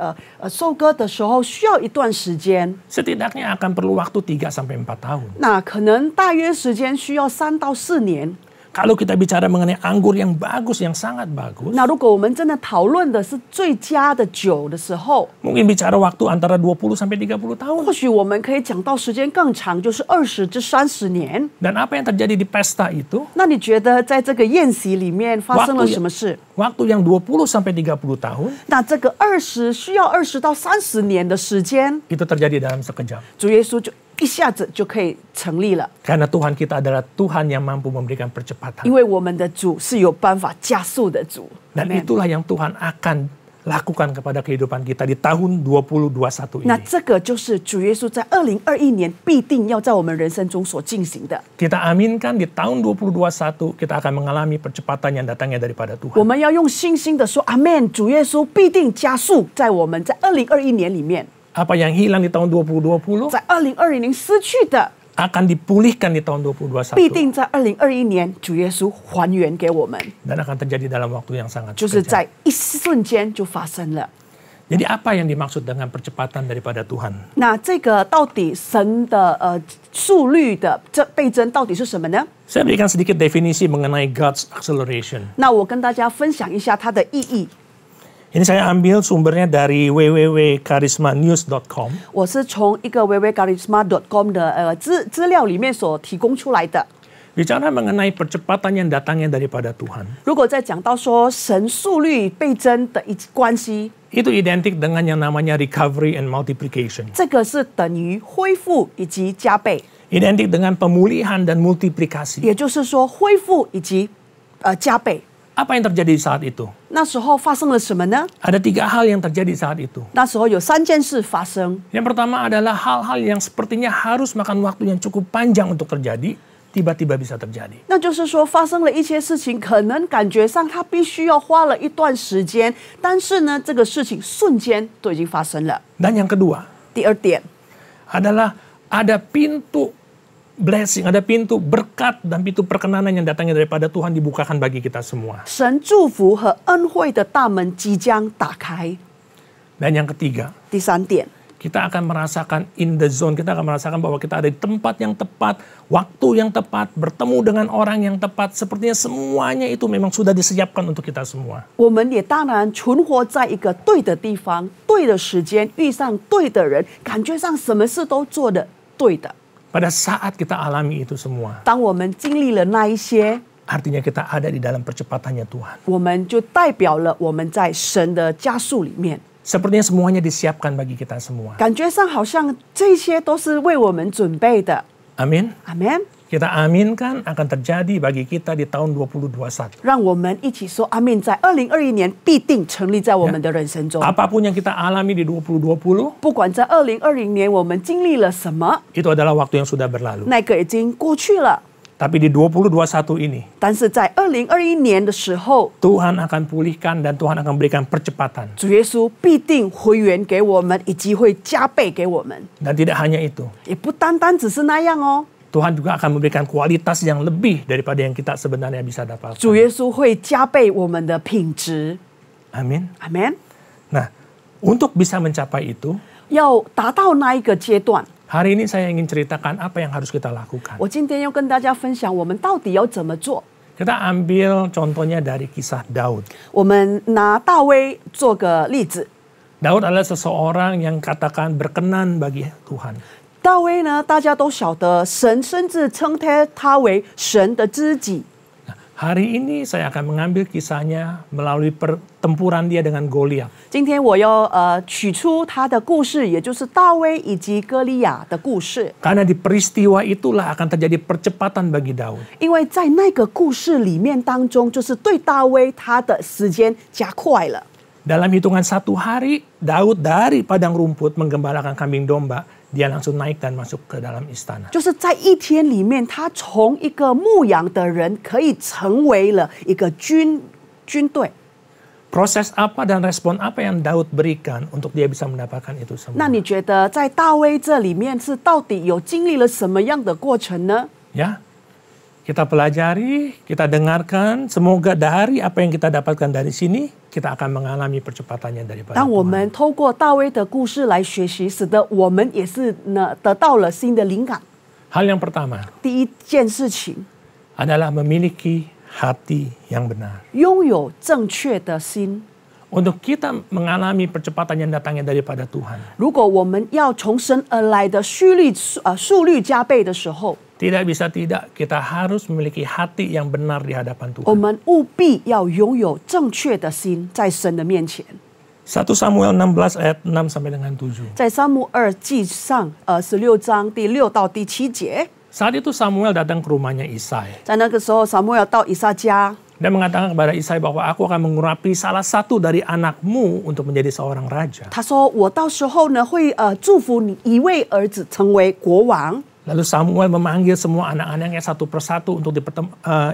收割的时候，需要一段时间。 Setidaknya akan perlu waktu 3 sampai 4 tahun. 那可能大约时间需要3到4年。 Kalau kita bicara mengenai anggur yang bagus, yang sangat bagus, 那如果我们真的讨论的是最佳的酒的时候， mungkin bicara waktu antara 20 sampai 30 tahun. 或许我们可以讲到时间更长，就是20至30年。 Dan apa yang terjadi di pesta itu? 那你觉得在这个宴席里面发生了什么事？ Waktu yang 20 sampai 30 tahun 那这个需要20到30年的时间， itu terjadi dalam sekejap. 主耶稣就一下子就可以成立了。 Karena Tuhan kita adalah Tuhan yang mampu memberikan percepatan. 因为我们的主是有办法加速的主。 Dan Amen itulah yang Tuhan akan lakukan kepada kehidupan kita di tahun 2021 那 ini. 这个就是主耶稣在2021年必定要在我们人生中所进行的。 Kita aminkan di tahun 2021 kita akan mengalami percepatan yang datangnya daripada 我 Tuhan. 们要用信心的说，阿门！主耶稣必定加速在我们在2021年里面， Apa yang hilang di tahun 2020在2020年失去的， akan dipulihkan di tahun 必 2021. 定在2021年主耶稣还原给我们， Dan akan terjadi dalam waktu yang sangat 就是 sekejap. 在一瞬间就发生了。 Jadi apa yang dimaksud dengan percepatan daripada Tuhan? 那这个到底神的速率的这倍增到底是什么呢？ Saya berikan sedikit definisi mengenai God's acceleration. 那我跟大家分享一下它的意义。 Ini saya ambil sumbernya dari www.charismanews.com. 我是从一个 www.charisma.com 的资料里面所提供出来的。 Bicara mengenai percepatan yang datangnya daripada Tuhan. 如果再讲到说神速率倍增的关系， Itu identik dengan yang namanya recovery and multiplication. 这个是等于恢复以及加倍， Identik dengan pemulihan dan multiplikasi. 也就是说恢复以及加倍。 Apa yang terjadi saat itu? 那时候发生了什么呢？ Ada 3 hal yang terjadi saat itu. 那时候有3件事发生。 Yang pertama adalah hal-hal yang sepertinya harus makan waktu yang cukup panjang untuk terjadi, tiba-tiba bisa terjadi. 那就是说，发生了一些事情，可能感觉上它必须要花了一段时间，但是呢，这个事情瞬间都已经发生了。 Dan yang kedua 第二点， adalah ada pintu blessing, ada pintu berkat dan pintu perkenanan yang datangnya daripada Tuhan dibukakan bagi kita semua. 神祝福和恩惠的大门即将打开。 Dan yang ketiga, 第3点， kita akan merasakan in the zone, kita akan merasakan bahwa kita ada di tempat yang tepat, waktu yang tepat, bertemu dengan orang yang tepat. Sepertinya semuanya itu memang sudah disiapkan untuk kita semua. 我们也当然存活在一个对的地方、对的时间，遇上对的人，感觉上什么事都做的对的。 Pada saat kita alami itu semua, 当我们经历了那一些， artinya kita ada di dalam percepatannya Tuhan. 我们就代表了我们在神的加速里面。 Sepertinya semuanya disiapkan bagi kita semua. 感觉上好像这些都是为我们准备的。 Amin. 阿门。 Kita aminkan akan terjadi bagi kita di tahun 2021. 让我们一起说阿门，在2021年必定成立在我们的人生中。 Apapun yang kita alami di 2020, 不管在2020年我们经历了什么， itu adalah waktu yang sudah berlalu. 那个已经过去了。Tapi di 2021 ini, 但是在2021年的时候， Tuhan akan pulihkan dan Tuhan akan berikan percepatan. 主耶稣必定回原给我们，以及会加倍给我们。 Dan tidak hanya itu, 也不单单只是那样哦， Tuhan juga akan memberikan kualitas yang lebih daripada yang kita sebenarnya bisa dapatkan. 主耶稣会加倍我们的品质。 Amin. 阿门。 Nah, untuk bisa mencapai itu, 要达到那一个阶段， hari ini saya ingin ceritakan apa yang harus kita lakukan. 我今天要跟大家分享我们到底要怎么做。 Kita ambil contohnya dari kisah Daud. 我们拿大卫做个例子。 Daud adalah seseorang yang katakan berkenan bagi Tuhan. 大卫呢，大家都晓得，神甚至称他为神的知己。 Hari ini saya akan mengambil kisahnya melalui pertempuran dia dengan Goliat. 今天我要取出他的故事，也就是大卫以及歌利亚的故事。 Karena di peristiwa itulah akan terjadi percepatan bagi Daud. 因为在那个故事里面当中，就是对大卫他的时间加快了。 Dalam hitungan 1 hari, Daud dari padang rumput menggembalakan kambing domba, dia langsung naik dan masuk ke dalam istana. 就是在一天里面，他从一个牧羊的人，可以成为了一个军队。 Proses apa dan respon apa yang Daud berikan untuk dia bisa mendapatkan itu semua? 那你觉得在大卫这里面是到底有经历了什么样的过程呢？ Ya, kita pelajari, kita dengarkan. Semoga dari apa yang kita dapatkan dari sini, kita akan mengalami percepatannya daripada 当我 Tuhan. 们透过大卫的故事来学习，使得我们也是呢得到了新的灵感。 Hal yang pertama 第一件事情， adalah memiliki hati yang benar. 拥有正确的心。 Untuk kita mengalami percepatan yang datangnya daripada Tuhan, 如果我们要从神而来的速率加倍的时候， tidak bisa tidak kita harus memiliki hati yang benar di hadapan 我 Tuhan. 们务必要拥有正确的心，在神的面前。 1 Samuel 16 ayat 6 sampai dengan 7. 在撒母耳记上16章第6到第7节， Saat itu Samuel datang ke rumahnya Isai 在那个时候，撒母耳到以撒家， dan mengatakan kepada Isai bahwa aku akan mengurapi salah satu dari anakmu untuk menjadi seorang raja. 他说：“我到时候呢会祝福你一位儿子成为国王。” Lalu Samuel memanggil semua anak-anaknya satu persatu untuk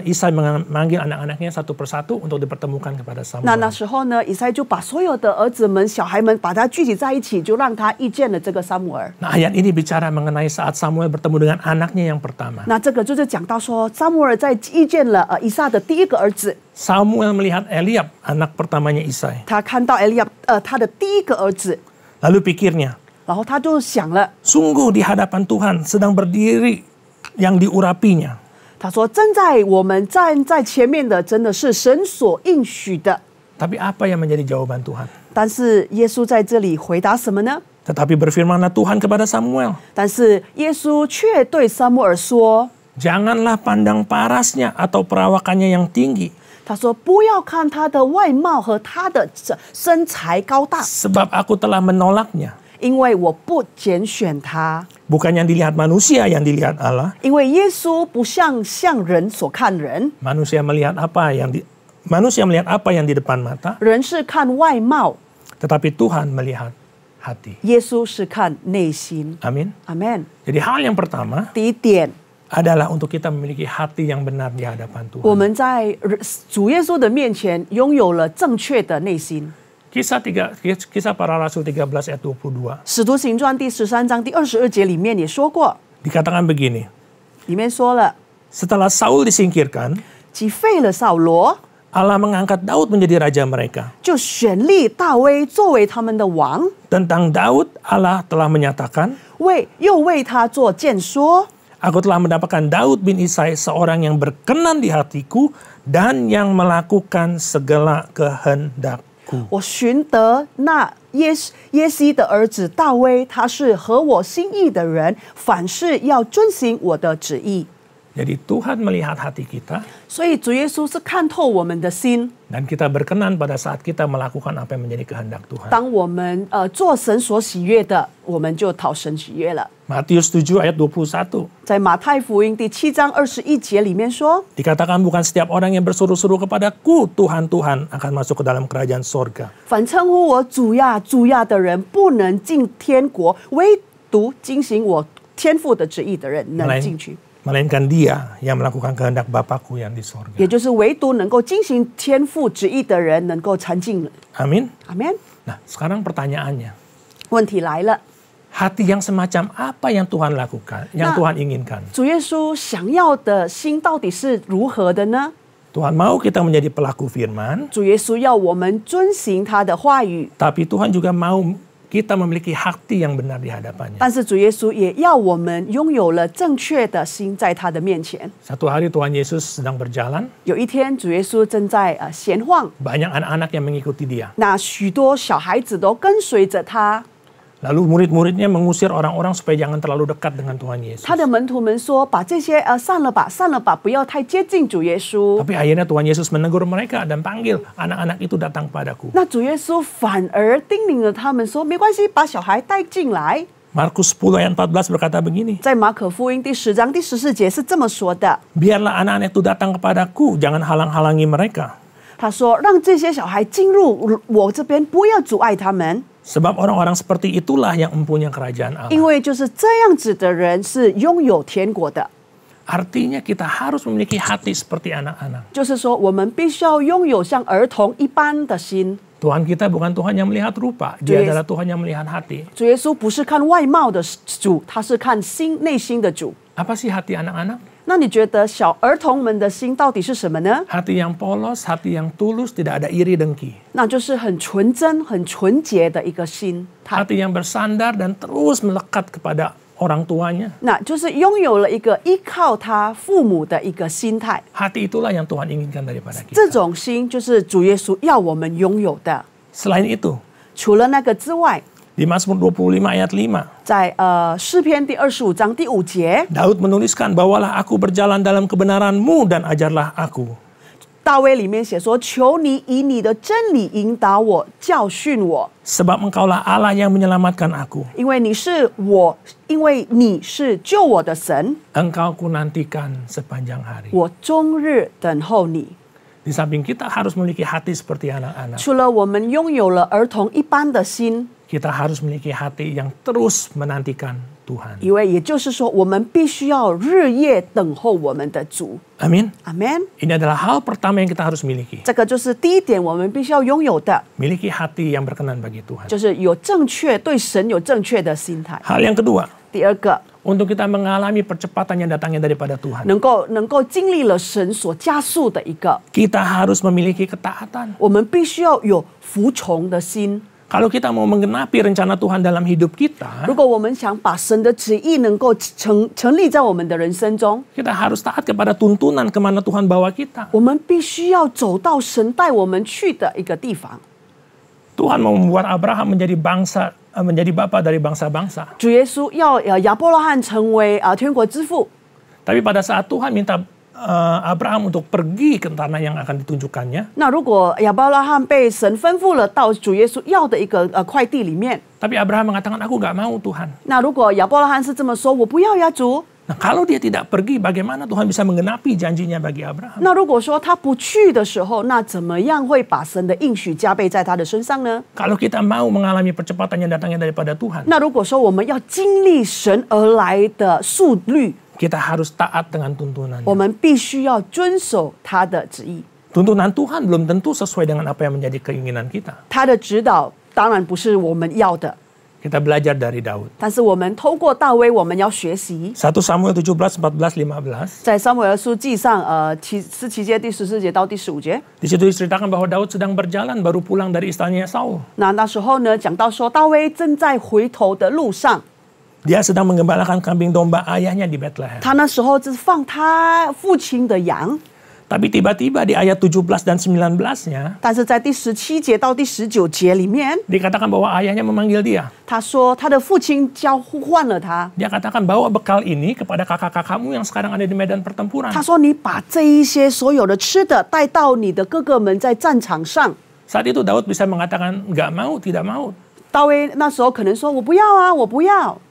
Isai memanggil anak-anaknya satu persatu untuk dipertemukan kepada 那 Samuel. 时候呢，以赛就把所有的儿子们、小孩们把他聚集在一起，就让他遇见了这个撒母耳。 Nah, ayat ini bicara mengenai saat Samuel bertemu dengan anaknya yang pertama. 那这个就是讲到说，撒母耳在遇见了以撒的第一个儿子， Samuel melihat Eliab, anak pertamanya Isai. 他看到以利亚他的第一个儿子， Lalu pikirnya, 然后他就想了， sungguh di hadapan Tuhan sedang berdiri yang diurapinya. 他说：“我们站在前面的，真的是神所应许的。” Tapi apa yang menjadi jawaban Tuhan? 但是耶稣在这里回答什么呢？ Tetapi berfirmanlah Tuhan kepada Samuel, 但是耶稣却对撒母耳说 janganlah pandang parasnya atau perawakannya yang tinggi, 他说：“不要看他的外貌和他的身材高大， sebab aku telah menolaknya. 因为我不拣选他。 Bukan yang dilihat manusia, yang dilihat Allah. 因为耶稣不像人所看人， Manusia melihat apa yang di depan mata, 人是看外貌， tetapi Tuhan melihat hati. 耶稣是看内心。 Amin. 阿门。 Jadi hal yang pertama 第一点， adalah untuk kita memiliki hati yang benar di hadapan 我 Tuhan. 们在主耶稣的面前拥有了正确的内心。 Kisah Para Rasul 13 ayat 22. 使徒行传第13章第22节里面也说过， Dikatakan begini, 里面说了， setelah Saul disingkirkan, 击废了扫罗， Allah mengangkat Daud menjadi raja mereka. 就选立大卫作为他们的王， Tentang Daud, Allah telah menyatakan, 又为他做谏说。 aku telah mendapatkan Daud bin Isai seorang yang berkenan di hatiku dan yang melakukan segala kehendakku. 我寻得那耶西的儿子大卫，他是合我心意的人，凡事要遵行我的旨意。 Jadi Tuhan melihat hati kita 所以主耶稣是看透我们的心， dan kita berkenan pada saat kita melakukan apa yang menjadi kehendak Tuhan. 当我们做神所喜悦的，我们就讨神喜悦了。 Matius 7 ayat 21. 在马太福音第7章21节里面说， Dikatakan bukan setiap orang yang berseru-seru kepadaku Tuhan Tuhan akan masuk ke dalam kerajaan sorga. 凡称呼我主呀主呀的人，不能进天国，唯独遵行我天父的旨意的人能进去。melainkan Dia yang melakukan kehendak Bapakku yang di sorga. 也就是唯独能够进行天父旨意的人能够参近。 Amin. 阿门。 Nah, sekarang pertanyaannya, 问题来了， hati yang semacam apa yang Tuhan lakukan, yang Tuhan inginkan? 主耶稣想要的心到底是如何的呢？ Tuhan mau kita menjadi pelaku firman, 主耶稣要我们遵行他的话语， tapi Tuhan juga mau kita memiliki hati yang benar di hadapannya. 但是主耶稣也要我们拥有了正确的心在他的面前。 Satu hari Tuhan Yesus sedang berjalan, 有一天，主耶稣正在闲晃， banyak anak-anak yang mengikuti Dia. 那许多小孩子都跟随着他。 Lalu murid-muridnya mengusir orang-orang supaya jangan terlalu dekat dengan Tuhan Yesus. 他的门徒们说：“把这些散了吧，散了吧，不要太接近主耶稣。” Tapi akhirnya Tuhan Yesus menegur mereka dan panggil anak-anak itu datang padaku. 那主耶稣反而叮咛了他们说：“没关系，把小孩带进来。” Markus 10 ayat 14 berkata begini, 在马可福音第10章第14节是这么说的。 biarlah anak-anak itu datang kepadaku, jangan halang-halangi mereka. 他说：“让这些小孩进入我这边，不要阻碍他们， Sebab orang-orang seperti itulah yang mempunyai kerajaan Allah. 因为就是这样子的人是拥有天国的。” Artinya kita harus memiliki hati seperti anak-anak. 就是说，我们必须要拥有像儿童一般的心。 Tuhan kita bukan Tuhan yang melihat rupa, Dia Yes. adalah Tuhan yang melihat hati. 主耶稣不是看外貌的主，他是看内心的主。 Apa sih hati anak-anak? 那你觉得小儿童们的心到底是什么呢？ Hati yang polos, hati yang tulus, tidak ada iri dengki. 那就是很纯真、很纯洁的一个心态。 Hati yang bersandar dan terus melekat kepada orang tuanya. 那就是拥有了一个依靠他父母的一个心态。 Hati itulah yang Tuhan inginkan daripada 这 kita. 种心就是主耶稣要我们拥有的。 Selain itu, 除了那个之外， di Mazmur 25 ayat 5, 在诗篇第25章第5节， Daud menuliskan, bawalah aku berjalan dalam kebenaran-Mu dan ajarlah aku. 大卫里面写说：“求你以你的真理引导我，教训我， Sebab Engkaulah Allah yang menyelamatkan aku. 因为你是救我的神， Engkau ku nantikan sepanjang hari. 我终日等候你。” Di samping kita harus memiliki hati seperti anak-anak, 除了我们拥有了儿童一般的心， kita harus memiliki hati yang terus menantikan Tuhan. 因为也就是说，我们必须要日夜等候我们的主。 Amin. 阿门。 Ini adalah hal pertama yang kita harus miliki. 这个就是第一点，我们必须要拥有的， Miliki hati yang berkenan bagi Tuhan. 就是有正确对神有正确的心态。 Hal yang kedua, 第二个， untuk kita mengalami percepatan yang datangnya daripada Tuhan, 能够经历了神所加速的一个， kita harus memiliki ketaatan. 我们必须要有服从的心。 Kalau kita mau menggenapi rencana Tuhan dalam hidup kita, 如果我们想把神的旨意能够成立在我们的人生中， kita harus taat kepada tuntunan kemana Tuhan bawa kita. 我们必须要走到神带我们去的一个地方。 Tuhan mau membuat Abraham menjadi bapa dari bangsa-bangsa. 主耶稣要亚伯拉罕成为天国之父， Tapi pada saat Tuhan minta Abraham untuk pergi ke tanah yang akan ditunjukkannya, 那如果亚伯拉罕被神吩咐了到主耶稣要的一个块地里面， tapi Abraham mengatakan, aku nggak mau Tuhan. 那如果亚伯拉罕是这么说，我不要呀主。 Nah, kalau dia tidak pergi, bagaimana Tuhan bisa menggenapi janjinya bagi Abraham? 那如果说他不去的时候，那怎么样会把神的应许加倍在他的身上呢？ Kalau kita mau mengalami percepatan yang datangnya daripada Tuhan, 那如果说我们要经历神而来的速率， kita harus taat dengan tuntunannya. 我们必须要遵守他的旨意。 Tuntunan Tuhan belum tentu sesuai dengan apa yang menjadi keinginan kita. 他的指导当然不是我们要的， Kita belajar dari Daud. 但是我们透过大卫，我们要学习。 1 Samuel 17, 14, 15. 在撒母耳书记上17节第14节到第15节， Di situ diceritakan bahwa Daud sedang berjalan baru pulang dari istananya Saul. 那时候呢，讲到说大卫正在回头的路上， Dia sedang menggembalakan kambing domba ayahnya di Bethlehem. 他那时候是放他父亲的羊， Tapi tiba-tiba di ayat 17 dan 19-nya, 但是在第17节到第19节里面， dikatakan bahwa ayahnya memanggil dia. 他说他的父亲呼唤了他， Dia katakan bawa bekal ini kepada kakak-kakakmu yang sekarang ada di medan pertempuran. 他说你把这一些所有的吃的带到你的哥哥们在战场上。 Saat itu Daud bisa mengatakan nggak mau, tidak mau. 大卫那时候可能说我不要啊，我不要。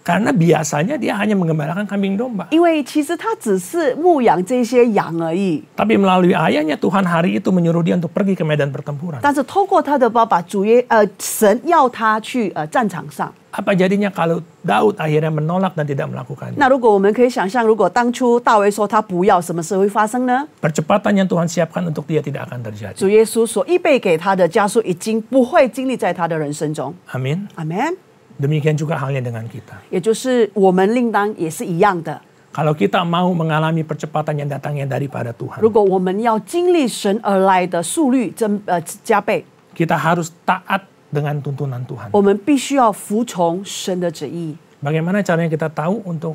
Karena biasanya dia hanya menggembalakan kambing domba. 因为其实他只是牧养这些羊而已。 Tapi melalui ayahnya Tuhan hari itu menyuruh dia untuk pergi ke medan pertempuran. 但是透过他的爸爸神要他去战场上。 Apa jadinya kalau Daud akhirnya menolak dan tidak melakukannya? 那如果我们可以想象，如果当初大卫说他不要，什么事会发生呢？ Percepatan yang Tuhan siapkan untuk dia tidak akan terjadi. 主耶稣所预备给他的加速，已经不会经历在他的人生中。 Amin. 阿门。 Demikian juga halnya dengan kita. 也就是我们另当也是一样的。 Kalau kita mau mengalami percepatan yang datangnya daripada Tuhan, 如果我们要经历神而来的速率加倍， kita harus taat dengan tuntunan Tuhan. 我们必须要服从神的旨意。 Bagaimana caranya kita tahu untuk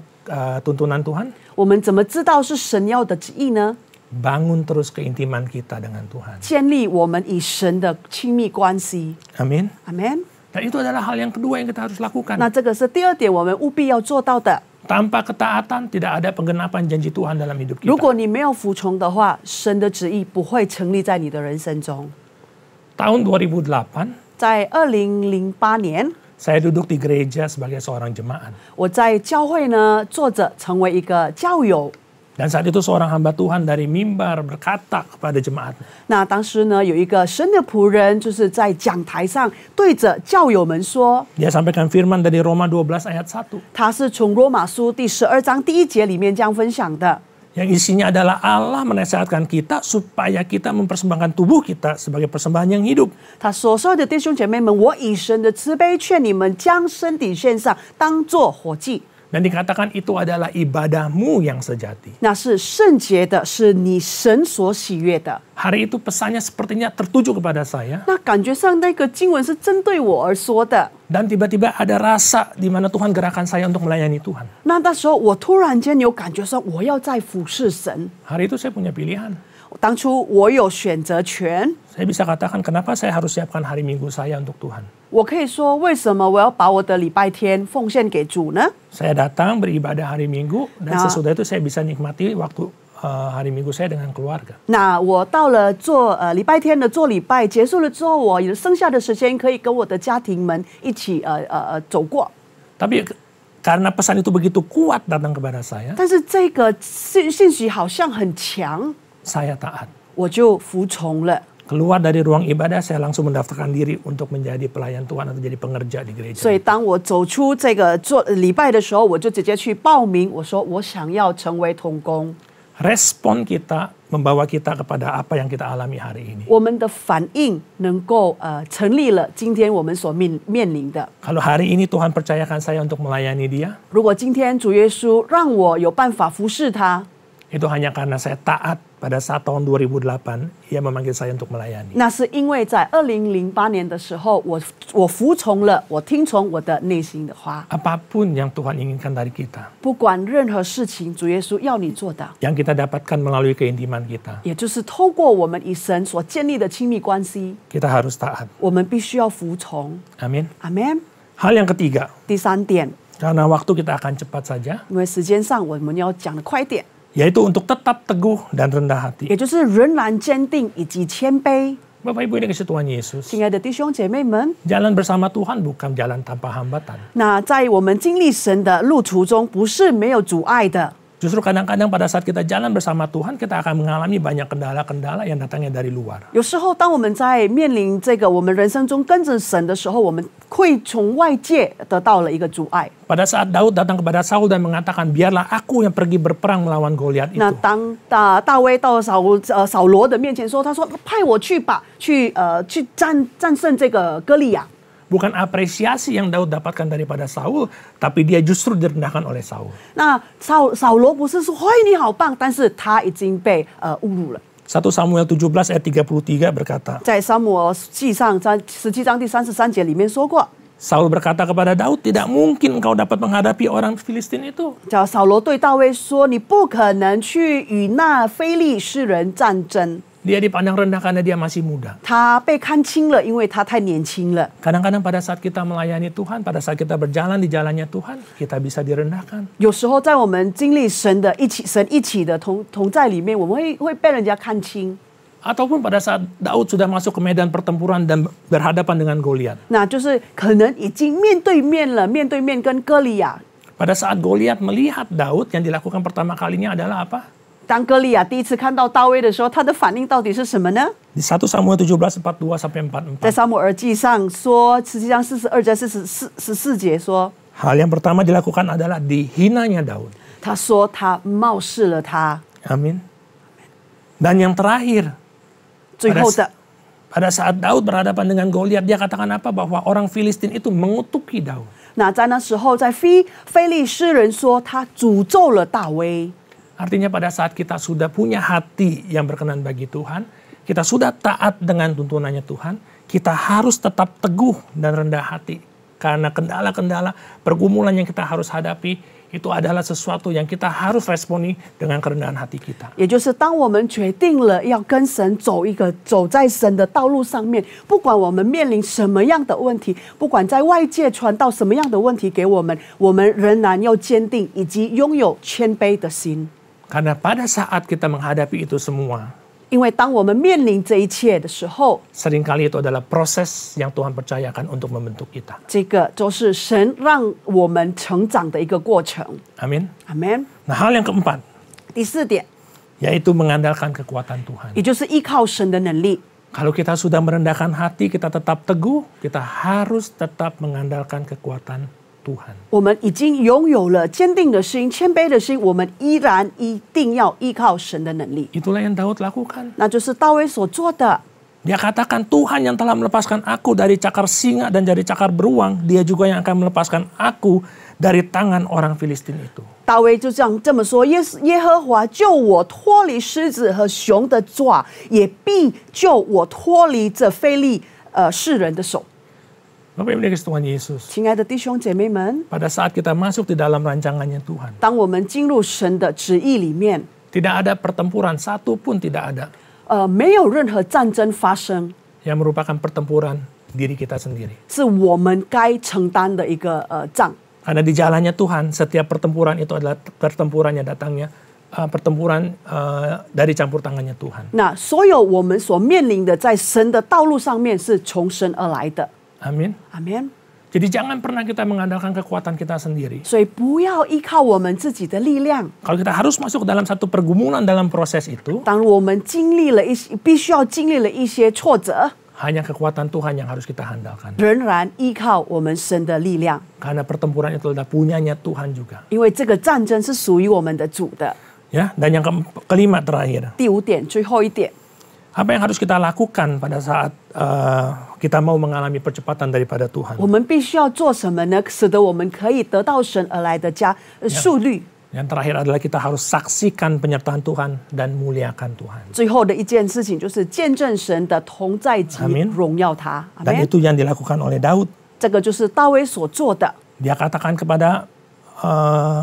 tuntunan Tuhan? 我们怎么知道是神要的旨意呢？ Bangun terus keintiman kita dengan Tuhan. 建立我们与神的亲密关系。 Amin. 阿门。 Dan itu adalah hal yang kedua yang kita harus lakukan. 那这个是第二点，我们务必要做到的。 Tanpa ketaatan tidak ada penggenapan janji Tuhan dalam hidup 如 kita. 果你没有服从的话，神的旨意不会成立在你的人生中。 Tahun 2008, 在2008年， saya duduk di gereja sebagai seorang jemaat. 我在教会呢坐着，成为一个教友。 Dan saat itu seorang hamba Tuhan dari mimbar berkata kepada jemaat, 那当时呢，有一个神的仆人，就是在讲台上对着教友们说， dia sampaikan firman dari Roma 12 ayat 1. 他是从罗马书第12章第1节里面这样分享的。 Yang isinya adalah Allah menasihatkan kita supaya kita mempersembahkan tubuh kita sebagai persembahan yang hidup. 他说：“所有的弟兄姐妹们，我以神的慈悲劝你们，将身体献上，当作活祭。 Dan dikatakan itu adalah ibadahmu yang sejati. 那是圣洁的，是你神所喜悦的。 Hari itu pesannya sepertinya tertuju kepada saya. 那感觉上那个经文是针对我而说的。 Dan tiba-tiba ada rasa di mana Tuhan gerakan saya untuk melayani Tuhan. 那时候我突然间有感觉说，我要在服侍神。 Hari itu saya punya pilihan. 当初我有选择权， Saya bisa katakan kenapa saya harus siapkan hari Minggu saya untuk Tuhan. 我可以说为什么我要把我的礼拜天奉献给主呢？ Saya datang beribadah hari Minggu dan Nah. sesudah itu saya bisa nikmati waktu hari Minggu saya dengan keluarga. 那我到了做礼拜天的做礼拜结束了之后，我有剩下的时间可以跟我的家庭们一起走过。 Tapi karena pesan itu begitu kuat datang kepada saya, 但是这个信息好像很强， saya taat. 我就服从了。 Keluar dari ruang ibadah, saya langsung mendaftarkan diri untuk menjadi pelayan Tuhan atau jadi pengerja di gereja. 所以当我走出这个做礼拜的时候，我就直接去报名，我说我想要成为同工。 Respon kita membawa kita kepada apa yang kita alami hari ini. 我们的反应能够成立了今天我们所面临的。 Kalau hari ini Tuhan percayakan saya untuk melayani Dia, 如果今天主耶稣让我有办法服侍他， itu hanya karena saya taat pada saat tahun 2008, Ia memanggil saya untuk melayani. 那是因为在2008年的时候，我服从了，我听从我的内心的话。 Apapun yang Tuhan inginkan dari kita, 不管任何事情，主耶稣要你做的， yang kita dapatkan melalui keintiman kita, 也就是透过我们与神所建立的亲密关系， kita harus taat. 我们必须要服从。 Amin. 阿门。 Hal yang ketiga, 第三点， karena waktu kita akan cepat saja, 因为时间上我们要讲的快点， yaitu untuk tetap teguh dan rendah hati. 也就是仍然坚定以及谦卑。 Bapak Ibu ini kasih Tuhan Yesus. 亲爱的弟兄姐妹们， Jalan bersama Tuhan bukan jalan tanpa hambatan. 那在我们经历神的路途中，不是没有阻碍的。 Justru kadang-kadang pada saat kita jalan bersama Tuhan, kita akan mengalami banyak kendala-kendala yang datangnya dari luar. 有时候，当我们在面临这个我们人生中跟着神的时候，我们会从外界得到了一个阻碍。 Pada saat Daud datang kepada Saul dan mengatakan, biarlah aku yang pergi berperang melawan Goliat 那 itu. 当大卫到扫罗的面前说，他说派我去吧，去战胜这个歌利亚。 Bukan apresiasi yang Daud dapatkan daripada Saul, tapi dia justru direndahkan oleh Saul. 那扫罗不是说嘿你好棒，但是他已经被侮辱了。 1 Samuel 17 ayat 33 berkata, 在撒母耳记上17章第33节里面说过， Saul berkata kepada Daud, tidak mungkin engkau dapat menghadapi orang Filistin itu. 叫扫罗对大卫说：“你不可能去与那非利士人战争。” Dia dipandang rendah karena dia masih muda. 他被看轻了，因为他太年轻了。 Kadang-kadang pada saat kita melayani Tuhan, pada saat kita berjalan di jalannya Tuhan, kita bisa direndahkan. 有时候在我们经历神一起的同在里面，我们会被人家看轻。 Ataupun pada saat Daud sudah masuk ke medan pertempuran dan berhadapan dengan Goliat. 那就是可能已经面对面跟歌利亚。Pada saat Goliat melihat Daud, yang dilakukan pertama kalinya adalah apa? 当歌利亚第一次看到大卫的时候，他的反应到底是什么呢？ Di 1 Samuel 17:42 sampai 44. 在撒母耳记上说，实际上42节14节说， Hal yang pertama dilakukan adalah dihinanya Daud. 他说他冒视了他。 Amin. Dan yang terakhir, 最后的， pada saat Daud berhadapan dengan Goliat, dia katakan apa? Bahwa orang Filistin itu mengutuki Daud. 那在那时候，在非利士人说他诅咒了大卫。 Artinya pada saat kita sudah punya hati yang berkenan bagi Tuhan, kita sudah taat dengan tuntunannya Tuhan, kita harus tetap teguh dan rendah hati. Karena kendala-kendala pergumulan yang kita harus hadapi, itu adalah sesuatu yang kita harus responi dengan kerendahan hati kita. 也就是当我们决定了要跟神走在神的道路上面，不管我们面临什么样的问题，不管在外界传到什么样的问题给我们，我们仍然要坚定以及拥有谦卑的心。 Karena pada saat kita menghadapi itu semua, 因为当我们面临这一切的时候， seringkali itu adalah proses yang Tuhan percayakan untuk membentuk kita. 这个就是神让我们成长的一个过程。 Amin. 阿门。 Nah, hal yang keempat, 第四点， yaitu mengandalkan kekuatan Tuhan. 也就是依靠神的能力。 Kalau kita sudah merendahkan hati, kita tetap teguh, kita harus tetap mengandalkan kekuatan Tuhan. 我们已经拥有了坚定的心、谦卑的心，我们依然一定要依靠神的能力。 Itulah yang Daud lakukan. 那就是大卫所做的。 Dia katakan, Tuhan yang telah melepaskan aku dari cakar singa dan dari cakar beruang, dia juga yang akan melepaskan aku dari tangan orang Filistin itu. 大卫就这么说：耶和华救我脱离狮子和熊的爪，也必救我脱离这非利士人的手。 Bapak Ibu Dikasih Tuhan Yesus, 亲爱的弟兄姐妹们， pada saat kita masuk di dalam rancangannya Tuhan, 当我们进入神的旨意里面， tidak ada pertempuran, satu pun tidak ada, 没有任何战争发生， yang merupakan pertempuran diri kita sendiri. 是我们该承担的一个仗。 Karena di jalannya Tuhan, setiap pertempuran itu adalah pertempuran yang datangnya, pertempuran dari campur tangannya Tuhan. 那所有我们所面临的，在神的道路上面是从神而来的。 Amin. 阿门。 Jadi jangan pernah kita mengandalkan kekuatan kita sendiri. 所以不要依靠我们自己的力量。 Kalau kita harus masuk dalam satu pergumulan dalam proses itu, 当我们经历了必须要经历了一些挫折， hanya kekuatan Tuhan yang harus kita handalkan. 仍然依靠我们神的力量， Karena pertempuran itu adalah punyanya Tuhan juga. 因为这个战争是属于我们的主的。 Ya, dan yang kelima terakhir, 第五点，最后一点， apa yang harus kita lakukan pada saat kita mau mengalami percepatan daripada Tuhan? 我们必须要做什么呢？使得我们可以得到神而来的速率。 Yang terakhir adalah kita harus saksikan penyertaan Tuhan dan muliakan Tuhan. 最后的一件事情就是见证神的同在及 Amin 荣耀他。阿 Dan 门。 itu yang dilakukan oleh Daud. 这个就是大卫所做的。 Dia katakan kepada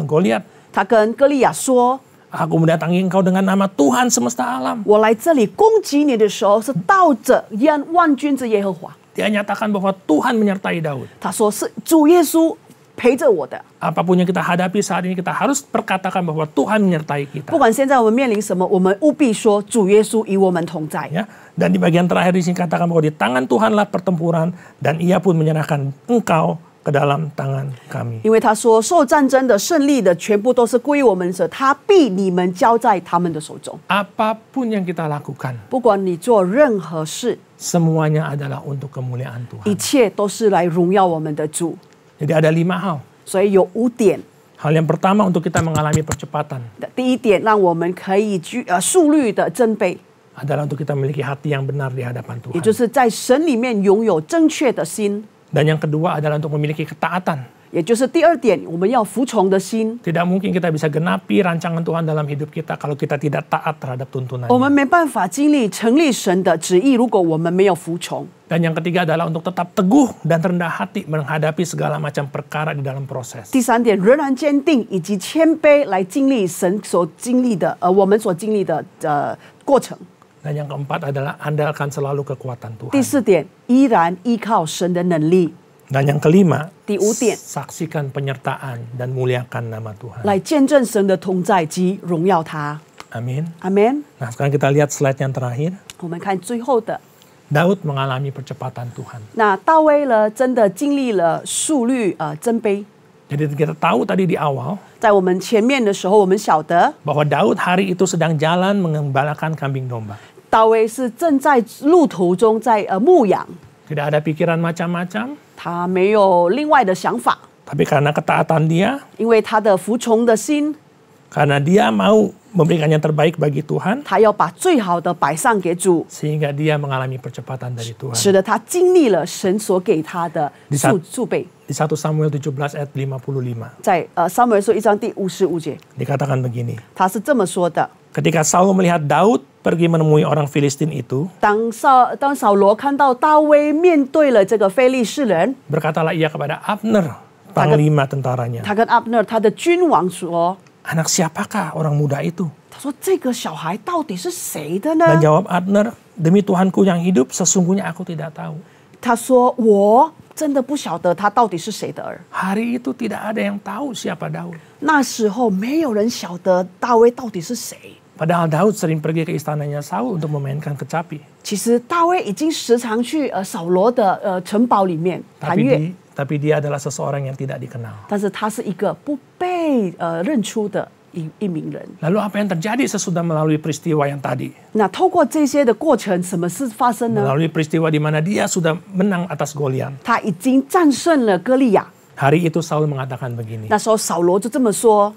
Goliat, 他跟歌利亚说 aku mendatangi engkau dengan nama Tuhan semesta alam.：“ 我来这里攻击你的时候，是道着万军之耶和华。” Dia nyatakan bahwa Tuhan menyertai Daud. 他说：“是主耶稣陪着我的。 Apapun yang kita hadapi saat ini, kita harus perkatakan bahwa Tuhan menyertai kita. 不管现在我们面临什么，我们务必说主耶稣与我们同在。 Ya, dan di bagian terakhir di sini katakan bahwa di tangan Tuhanlah pertempuran dan Ia pun menyerahkan engkau ke dalam tangan kami. 因为他说，受战争的胜利的全部都是归于我们者，他必你们交在他们的手中。 Apapun yang kita lakukan, 不管你做任何事， semuanya adalah untuk kemuliaan 一 Tuhan. 切都是来荣耀我们的主。 Jadi ada 5 hal. 所以有5点。 Hal yang pertama untuk kita mengalami percepatan 第一点，让我们可以速率的增倍， adalah untuk kita memiliki hati yang benar di hadapan 也 Tuhan. 就是在神里面拥有正确的心。 Dan yang kedua adalah untuk memiliki ketaatan. 也就是第二点，我们要服从的心。 Tidak mungkin kita bisa genapi rancangan Tuhan dalam hidup kita kalau kita tidak taat terhadap 我们 tuntunannya. 没办法经历成立神的旨意，如果我们没有服从。 Dan yang ketiga adalah untuk tetap teguh dan rendah hati menghadapi segala macam perkara di dalam proses. 第三点，仍然坚定以及谦卑来经历神所经历的，我们所经历的过程。 Dan yang keempat adalah andalkan selalu kekuatan 第 Tuhan. 四点，依然依靠神的能力。 Dan yang kelima, 第五点， saksikan penyertaan dan muliakan nama Tuhan. 来见证神的同在及荣耀他。 Amin. 阿门。 Nah, sekarang kita lihat slide yang terakhir. 我们看最后的， Daud mengalami percepatan Tuhan. 那大卫呢，真的经历了速率增卑。 Jadi Jadi kita tahu tadi di awal 在我们前面的时候，我们晓得 bahwa Daud hari itu sedang jalan mengembalakan kambing domba. 大卫是正在路途中在牧养， Tidak ada pikiran macam-macam, 他没有另外的想法， tapi karena ketaatan dia, 因为他的服从的心， karena dia mau memberikan yang terbaik bagi Tuhan, 他要把最好的摆上给主， sehingga dia mengalami percepatan dari Tuhan. 使得他经历了神所给他的数倍。 Di 1 Samuel 17 ayat 55, 在撒母耳书1章第55节， dikatakan begini. 他是这么说的： Ketika Saul melihat Daud pergi menemui orang Filistin itu, 当扫罗看到大卫面对了这个非利士人， berkatalah ia kepada Abner, panglima tentaranya, 他跟阿布他的君王说 anak siapakah orang muda itu?：“ 他说这个小孩到底是谁的呢 Dan jawab Abner, demi Tuhanku yang hidup, sesungguhnya aku tidak tahu.？” 他说：“我真的不晓得他到底是谁的儿。 Hari itu tidak ada yang tahu siapa Daud. ”那时候没有人晓得大卫到底是谁。 Padahal Daud sering pergi ke istananya Saul untuk memainkan kecapi. 其实大卫已经时常去扫罗的城堡里面弹乐， Tapi dia adalah seseorang yang tidak dikenal. 但是他是一个不被认出的一名人。 Lalu apa yang terjadi sesudah melalui peristiwa yang tadi? 那透过这些的过程，什么事发生呢？ Melalui peristiwa di mana dia sudah menang atas Goliat. 他已经战胜了歌利亚。 Hari itu Saul mengatakan begini. 那时候扫罗就这么说。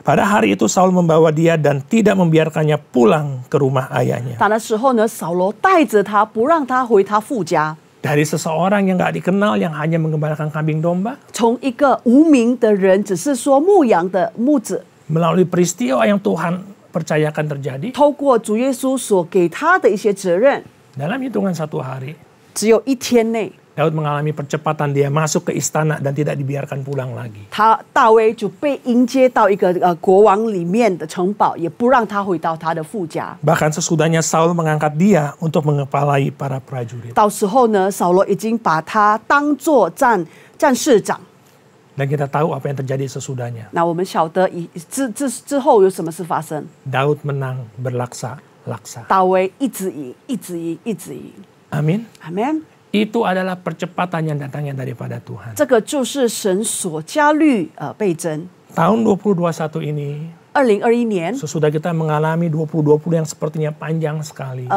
Pada hari itu Saul membawa dia dan tidak membiarkannya pulang ke rumah ayahnya. 打的时候呢，扫罗带着他，不让他回他父家。 Dari seseorang yang gak dikenal, yang hanya menggembalakan kambing domba, 从一个无名的人，只是说牧羊的牧子， melalui peristiwa yang Tuhan percayakan terjadi, 透过主耶稣所给他的一些责任， dalam hitungan 1 hari, 只有一天内， Daud mengalami percepatan, dia masuk ke istana dan tidak dibiarkan pulang lagi. 大卫就被迎接到一个国王里面的城堡，也不让他回到他的父家。 Bahkan sesudahnya Saul mengangkat dia untuk mengepalai para prajurit. 到时候呢，扫罗已经把他当作战士长。 Dan kita tahu apa yang terjadi sesudahnya. 那我们晓得之后有什么事发生？ Daud menang berlaksa-laksa. 大卫一直赢，一直赢，一直赢。 Amin. 阿门。 Itu adalah percepatan yang datangnya daripada Tuhan. 这个就是神所加律倍增。 Tahun 2021 ini, 2021年， sesudah kita mengalami 2020 yang sepertinya panjang sekali.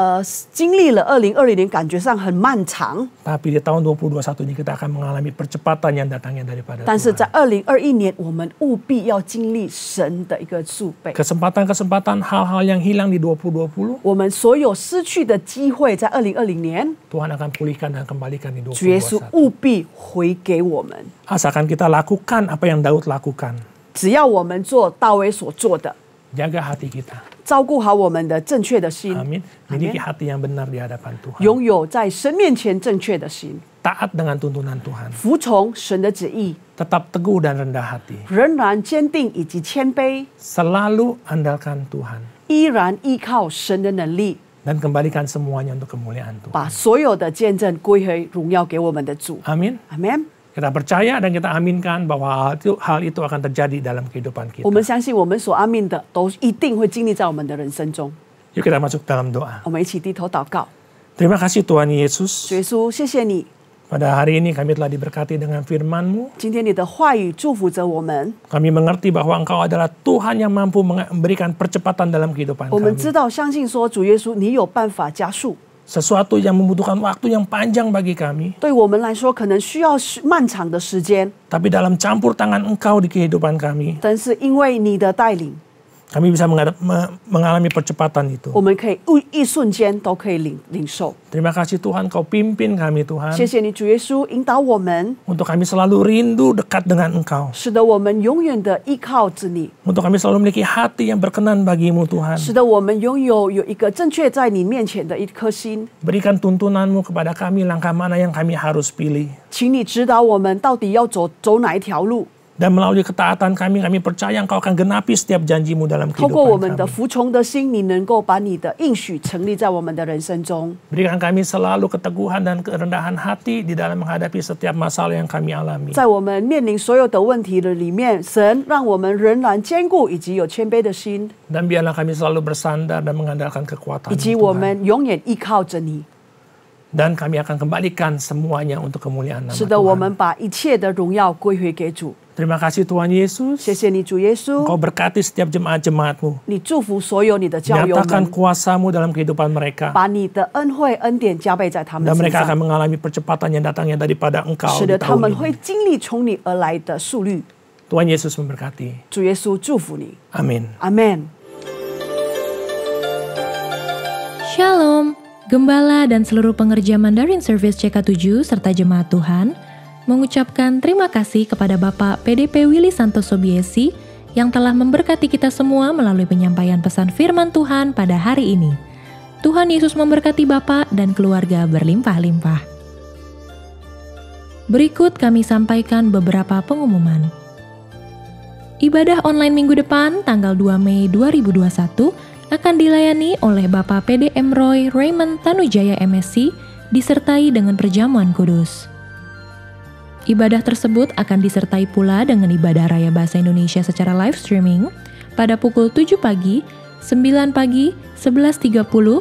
经历了2020年，感觉上很漫长。 Tapi di tahun 2021 ini kita akan mengalami percepatan yang datangnya daripada 但是在 Tuhan. 2021年，我们务必要经历神的一个数倍。 Kesempatan-kesempatan hal-hal yang hilang di 2020, 我们所有失去的机会，在2020年， Tuhan akan pulihkan dan kembalikan di 主耶稣 2021. 务必回给我们。 Asalkan kita lakukan apa yang Daud lakukan. 只要我们做大卫所做的， Jaga hati kita. 照顾好我们的正确的心， Amin. Miliki hati yang benar di hadapan Tuhan. 拥有在神面前正确的心， Taat dengan tuntunan Tuhan. 服从神的旨意， Tetap teguh dan rendah hati. 仍然坚定以及谦卑， Selalu andalkan Tuhan. 依然依靠神的能力， Dan kembalikan semuanya untuk kemuliaan Tuhan. 把所有的见证归回荣耀给我们的主。 Amin. 阿门。 Kita percaya dan kita aminkan bahwa hal itu akan terjadi dalam kehidupan 我们 kita. 相信我们所阿命的，都一定会经历在我们的人生中。 Yuk kita masuk dalam doa. 我们一起低头祷告。 Terima kasih Tuhan Yesus. 主耶稣，谢谢你， Pada hari ini kami telah diberkati dengan firman-Mu. 今天你的话语祝福着我们。 Kami mengerti bahwa Engkau adalah Tuhan yang mampu memberikan percepatan dalam kehidupan 我们 kami. 知道，相信说主耶稣，你有办法加速。 Sesuatu yang membutuhkan waktu yang panjang bagi kami. 对我们来说，可能需要漫长的时间， Tapi dalam campur tangan Engkau di kehidupan kami, 但是因为你的带领， kami bisa mengalami percepatan itu. 我们可以一瞬间都可以领受。 Terima kasih Tuhan, Kau pimpin kami Tuhan. 谢谢你，主耶稣引导我们， Untuk kami selalu rindu dekat dengan Engkau. 使得我们永远的依靠着你， Untuk kami selalu memiliki hati yang berkenan bagimu Tuhan. 使得我们拥有一个正确在你面前的一颗心。 Berikan tuntunan-Mu kepada kami langkah mana yang kami harus pilih. 请你指导我们到底要走哪一条路。 Dan melalui ketaatan kami percaya Engkau akan genapi setiap janji-Mu dalam 透过我 kehidupan 们的 kami. 服从的心，你能够把你的应许成立在我们的人生中。 Berikan kami selalu keteguhan dan kerendahan hati di dalam menghadapi setiap masalah yang kami alami. 在我们面临所有的问题的里面，神让我们仍然坚固以及有谦卑的心， Dan biarlah kami selalu bersandar dan mengandalkan kekuatan-Mu 以及我 Tuhan. 们永远依靠着你。Dan kami akan kembalikan semuanya untuk kemuliaan nama 是的，我 Tuhan. 们把一切的荣耀归回给主。 Terima kasih Tuhan Yesus. 谢谢你，主耶稣， Engkau berkati setiap jemaat-jemaatmu. 你祝福所有你的教友 Nyatakan 们， kuasamu dalam kehidupan mereka. 把你的恩惠、恩典加倍在他们 Dan 身 mereka 上。 akan mengalami percepatan yang datangnya daripada Engkau 是 di 的，他们 tahun 会 ini. 经历从你而来的速率。 Tuhan Yesus memberkati. 主耶稣祝福你， Amin. 阿门。 Shalom, Gembala dan seluruh pengerja Mandarin Service CK7 serta jemaat Tuhan mengucapkan terima kasih kepada Bapak PDP Willy Santoso Biesi yang telah memberkati kita semua melalui penyampaian pesan firman Tuhan pada hari ini. Tuhan Yesus memberkati Bapak dan keluarga berlimpah-limpah. Berikut kami sampaikan beberapa pengumuman. Ibadah online minggu depan tanggal 2 Mei 2021 akan dilayani oleh Bapak PDM Roy Raymond Tanujaya MSc disertai dengan perjamuan kudus. Ibadah tersebut akan disertai pula dengan ibadah raya bahasa Indonesia secara live streaming pada pukul 7 pagi, 9 pagi, 11.30, 2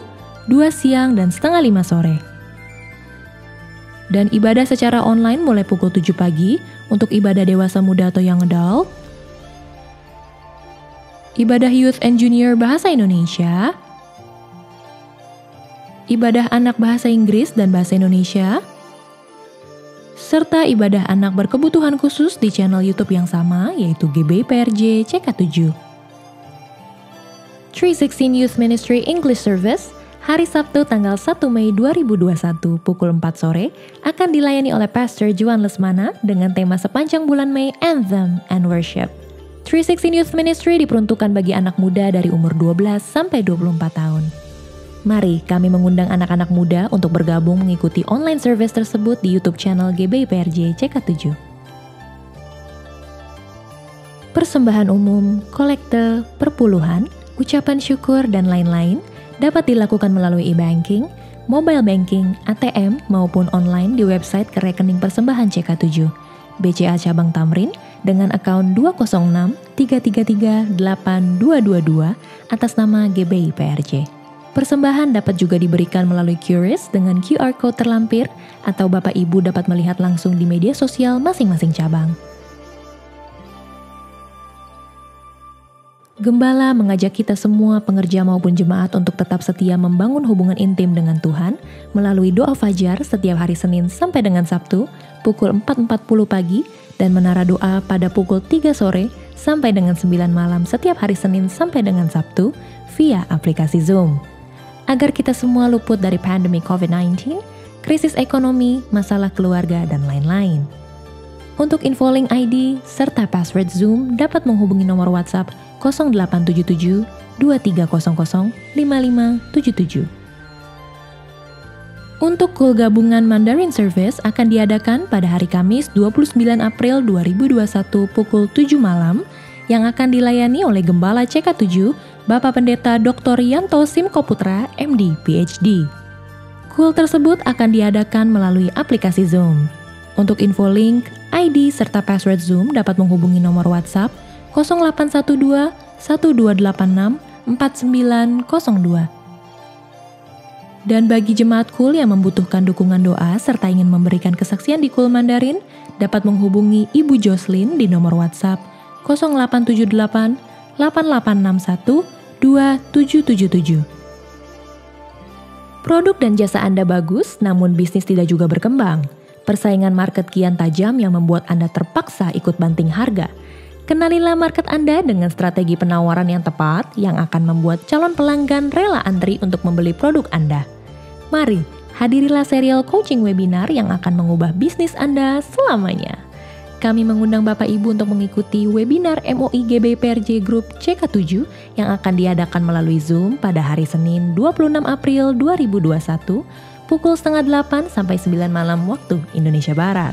siang, dan setengah 5 sore. Dan ibadah secara online mulai pukul 7 pagi untuk ibadah dewasa muda atau young adult, ibadah Youth and Junior Bahasa Indonesia, ibadah anak bahasa Inggris dan bahasa Indonesia, serta ibadah anak berkebutuhan khusus di channel YouTube yang sama yaitu GBIPRJ CK7. 316 Youth Ministry English Service hari Sabtu tanggal 1 Mei 2021 pukul 4 sore akan dilayani oleh Pastor Juan Lesmana dengan tema sepanjang bulan Mei Anthem and Worship. 316 Youth Ministry diperuntukkan bagi anak muda dari umur 12 sampai 24 tahun. Mari kami mengundang anak-anak muda untuk bergabung mengikuti online service tersebut di YouTube channel GBIPRJ CK7. Persembahan umum, kolekte, perpuluhan, ucapan syukur, dan lain-lain dapat dilakukan melalui e-banking, mobile banking, ATM, maupun online di website ke rekening persembahan CK7, BCA Cabang Tamrin, dengan akaun 206-333-8222 atas nama GBIPRJ. Persembahan dapat juga diberikan melalui QRIS dengan QR Code terlampir atau Bapak Ibu dapat melihat langsung di media sosial masing-masing cabang. Gembala mengajak kita semua pengerja maupun jemaat untuk tetap setia membangun hubungan intim dengan Tuhan melalui doa fajar setiap hari Senin sampai dengan Sabtu pukul 4.40 pagi dan menara doa pada pukul 3 sore sampai dengan 9 malam setiap hari Senin sampai dengan Sabtu via aplikasi Zoom. Agar kita semua luput dari pandemi COVID-19, krisis ekonomi, masalah keluarga, dan lain-lain. Untuk info link ID serta password Zoom dapat menghubungi nomor WhatsApp 0877 2300 5577. Untuk kul gabungan Mandarin Service akan diadakan pada hari Kamis 29 April 2021 pukul 7 malam yang akan dilayani oleh Gembala CK7 Bapak Pendeta Dr. Yanto Simkoputra, MD, PhD. Kul tersebut akan diadakan melalui aplikasi Zoom. Untuk info link, ID, serta password Zoom dapat menghubungi nomor WhatsApp 0812 1286 4902. Dan bagi jemaat KUL yang membutuhkan dukungan doa serta ingin memberikan kesaksian di KUL Mandarin, dapat menghubungi Ibu Jocelyn di nomor WhatsApp 0878 8861 2777. Produk dan jasa Anda bagus, namun bisnis tidak juga berkembang. Persaingan market kian tajam yang membuat Anda terpaksa ikut banting harga. Kenalilah market Anda dengan strategi penawaran yang tepat yang akan membuat calon pelanggan rela antri untuk membeli produk Anda. Mari, hadirilah serial coaching webinar yang akan mengubah bisnis Anda selamanya. Kami mengundang Bapak Ibu untuk mengikuti webinar MOI GBIPRJ Group CK7 yang akan diadakan melalui Zoom pada hari Senin 26 April 2021 pukul 7:30 sampai 9 malam waktu Indonesia Barat.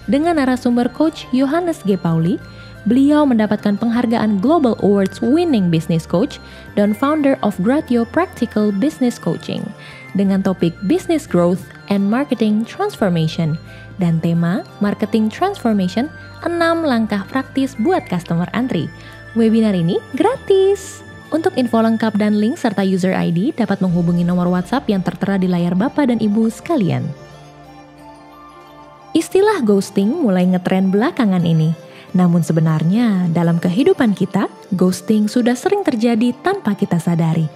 Dengan narasumber Coach Yohanes G. Pauli, beliau mendapatkan penghargaan Global Awards Winning Business Coach dan founder of Gratio Practical Business Coaching dengan topik Business Growth and Marketing Transformation dan tema Marketing Transformation 6 langkah praktis buat customer antri. Webinar ini gratis. Untuk info lengkap dan link serta user ID dapat menghubungi nomor WhatsApp yang tertera di layar Bapak dan Ibu sekalian. Istilah ghosting mulai ngetren belakangan ini. Namun sebenarnya dalam kehidupan kita, ghosting sudah sering terjadi tanpa kita sadari.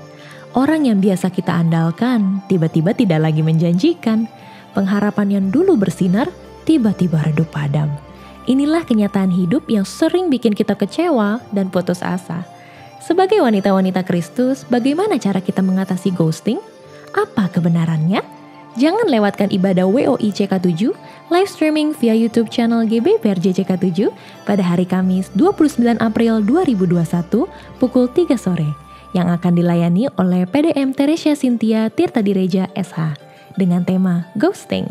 Orang yang biasa kita andalkan tiba-tiba tidak lagi menjanjikan. Pengharapan yang dulu bersinar tiba-tiba redup padam. Inilah kenyataan hidup yang sering bikin kita kecewa dan putus asa. Sebagai wanita-wanita Kristus, bagaimana cara kita mengatasi ghosting? Apa kebenarannya? Jangan lewatkan ibadah WOI CK7, live streaming via YouTube channel GBPRJ CK7 pada hari Kamis 29 April 2021 pukul 3 sore yang akan dilayani oleh PDM Teresia Cynthia Tirtadireja SH dengan tema Ghosting.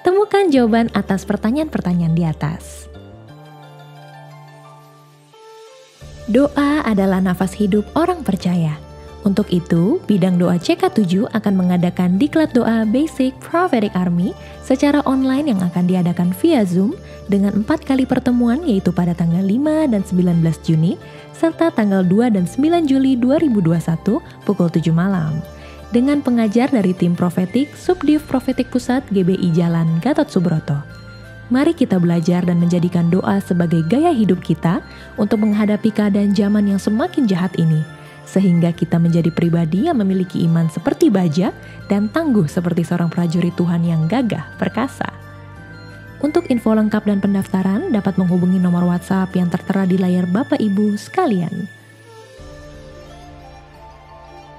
Temukan jawaban atas pertanyaan-pertanyaan di atas. Doa adalah nafas hidup orang percaya. Untuk itu, bidang doa CK7 akan mengadakan diklat doa Basic Prophetic Army secara online yang akan diadakan via Zoom dengan 4 kali pertemuan yaitu pada tanggal 5 dan 19 Juni serta tanggal 2 dan 9 Juli 2021 pukul 7 malam. Dengan pengajar dari tim Profetik Subdiv Profetik Pusat GBI Jalan Gatot Subroto. Mari kita belajar dan menjadikan doa sebagai gaya hidup kita untuk menghadapi keadaan zaman yang semakin jahat ini, sehingga kita menjadi pribadi yang memiliki iman seperti baja dan tangguh seperti seorang prajurit Tuhan yang gagah perkasa. Untuk info lengkap dan pendaftaran dapat menghubungi nomor WhatsApp yang tertera di layar Bapak Ibu sekalian.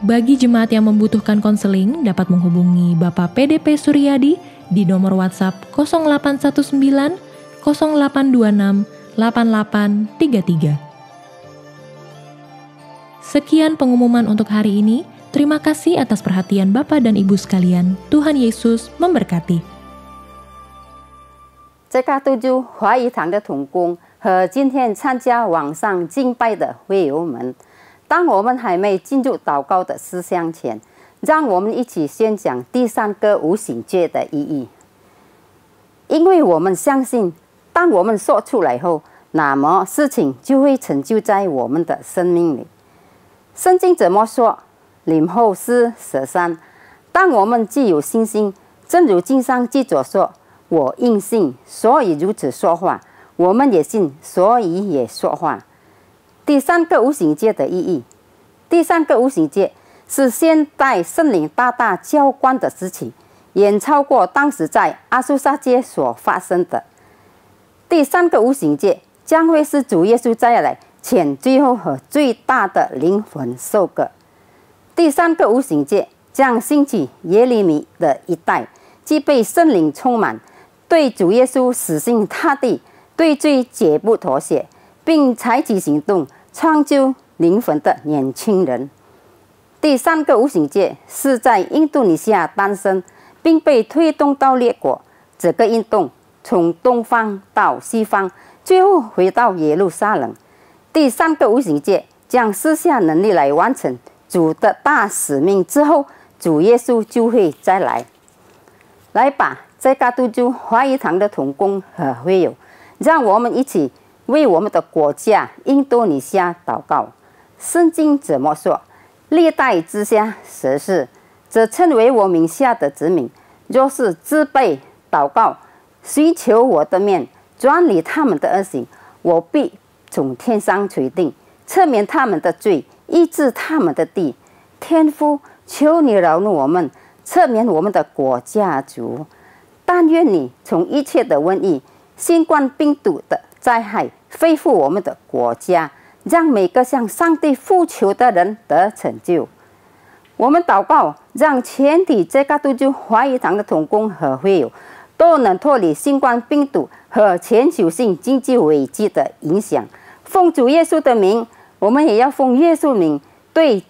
Bagi jemaat yang membutuhkan konseling dapat menghubungi Bapak PDP Suryadi di nomor WhatsApp 0819 0826 8833. Sekian pengumuman untuk hari ini. Terima kasih atas perhatian Bapak dan Ibu sekalian. Tuhan Yesus memberkati. 这个都就华语堂的同工和今天参加网上敬拜的会友们，当我们还没进入祷告的思想前，让我们一起宣讲第3个无醒觉的意义。因为我们相信，当我们说出来后，那么事情就会成就在我们的生命里。圣经怎么说？林后诗13。当我们既有信心，正如经上记着说：“我因信，所以如此说话；我们也信，所以也说话。”第3个无醒界的意义。第3个无醒界是现代圣灵大大浇灌的时期，远超过当时在阿苏沙街所发生的。第3个无醒界将会是主耶稣再来前最后和最大的灵魂收割。第3个无醒界将兴起耶利米的一代，既被圣灵充满，对主耶稣死心塌地，对罪绝不妥协，并采取行动创救灵魂的年轻人。第3个无醒界是在印度尼西亚诞生，并被推动到列国。这个运动从东方到西方，最后回到耶路撒冷。第3个无醒界将施下能力来完成主的大使命之后，主耶稣就会再来。来吧，在加都州华语堂的同工和会友，让我们一起为我们的国家印度尼西亚祷告。圣经怎么说？历代之下14，这称为我名下的子民，若是自卑祷告，寻求我的面，转离他们的恶行，我必从天上垂听，赦免他们的罪，医治他们的地。天父，求你饶恕我们，赦免我们的国家主。但愿你从一切的瘟疫、新冠病毒的灾害恢复我们的国家，让每个向上帝呼求的人得成就。我们祷告，让全体这个都就华语堂的同工和会友都能脱离新冠病毒和全球性经济危机的影响。奉主耶稣的名，我们也要奉耶稣名对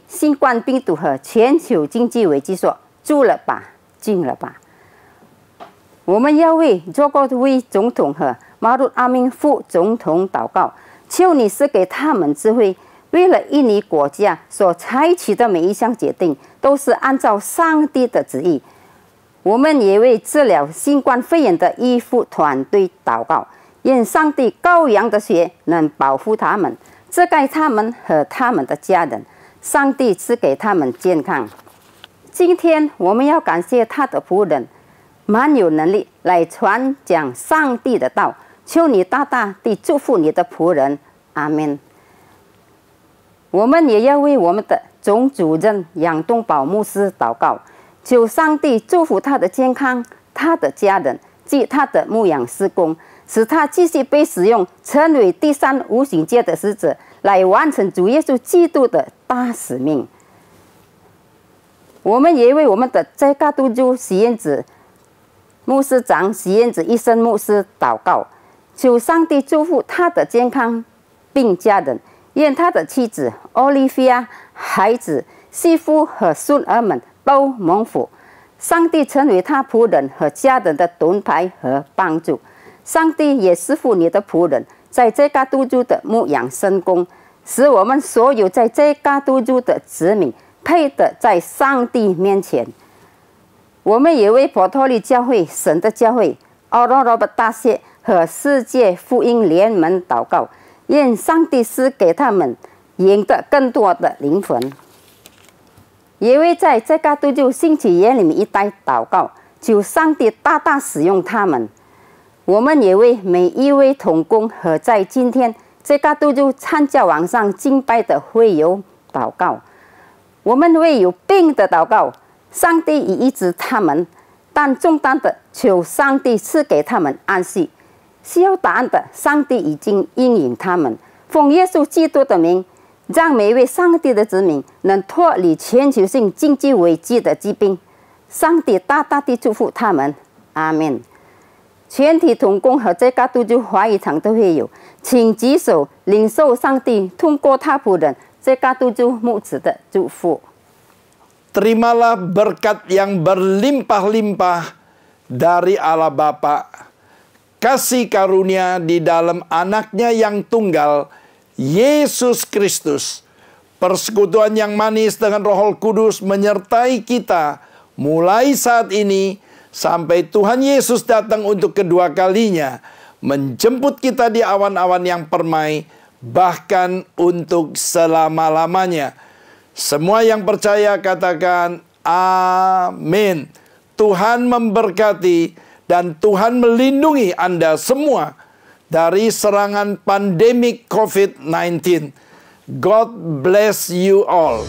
新冠病毒和全球经济危机说：住了吧，静了吧。我们要为佐戈威总统和马鲁阿明副总统祷告，求你赐给他们智慧，为了印尼国家所采取的每一项决定都是按照上帝的旨意。我们也为治疗新冠肺炎的医护团队祷告，愿上帝羔羊的血能保护他们，遮盖他们和他们的家人。上帝赐给他们健康。今天我们要感谢他的仆人，蛮有能力来传讲上帝的道。求你大大地祝福你的仆人，阿们。我们也要为我们的总主任杨东宝牧师祷告，求上帝祝福他的健康、他的家人及他的牧养事工，使他继续被使用，成为第三无形界的使者，来完成主耶稣基督的大使命。我们也为我们的在加督州喜宴子牧师长喜宴子医生牧师祷告，求上帝祝福他的健康并家人，愿他的妻子奥利菲亚、孩子、媳妇和孙儿们都蒙福。上帝成为他仆人和家人的盾牌和帮助。上帝也赐福你的仆人在这加督州的牧养生工，使我们所有在这加督州的子民配得在上帝面前。我们也为伯托利教会、神的教会、奥罗罗巴大学和世界福音联盟祷告，愿上帝赐给他们赢得更多的灵魂。也为在这加督州兴起园里面一带祷告，求上帝大大使用他们。我们也为每一位同工和在今天这加督州参加网上敬拜的会友祷告。我们为有病的祷告，上帝已医治他们，但重担的求上帝赐给他们安息。需要答案的，上帝已经应允他们。奉耶稣基督的名，让每一位上帝的子民能脱离全球性经济危机的疾病。上帝大大地祝福他们，阿们。全体同工和这加督州华语堂的会友，请举手领受上帝通过他仆人这加督州牧子的祝福。Terimalah berkat yang berlimpah-limpah dari Allah Bapa, kasih karunia di dalam anaknya yang tunggal, Yesus Kristus, persekutuan yang manis dengan Roh Kudus menyertai kita mulai saat ini sampai Tuhan Yesus datang untuk kedua kalinya, menjemput kita di awan-awan yang permai, bahkan untuk selama-lamanya. Semua yang percaya katakan amin. Tuhan memberkati dan Tuhan melindungi Anda semua dari serangan pandemik COVID-19. God bless you all.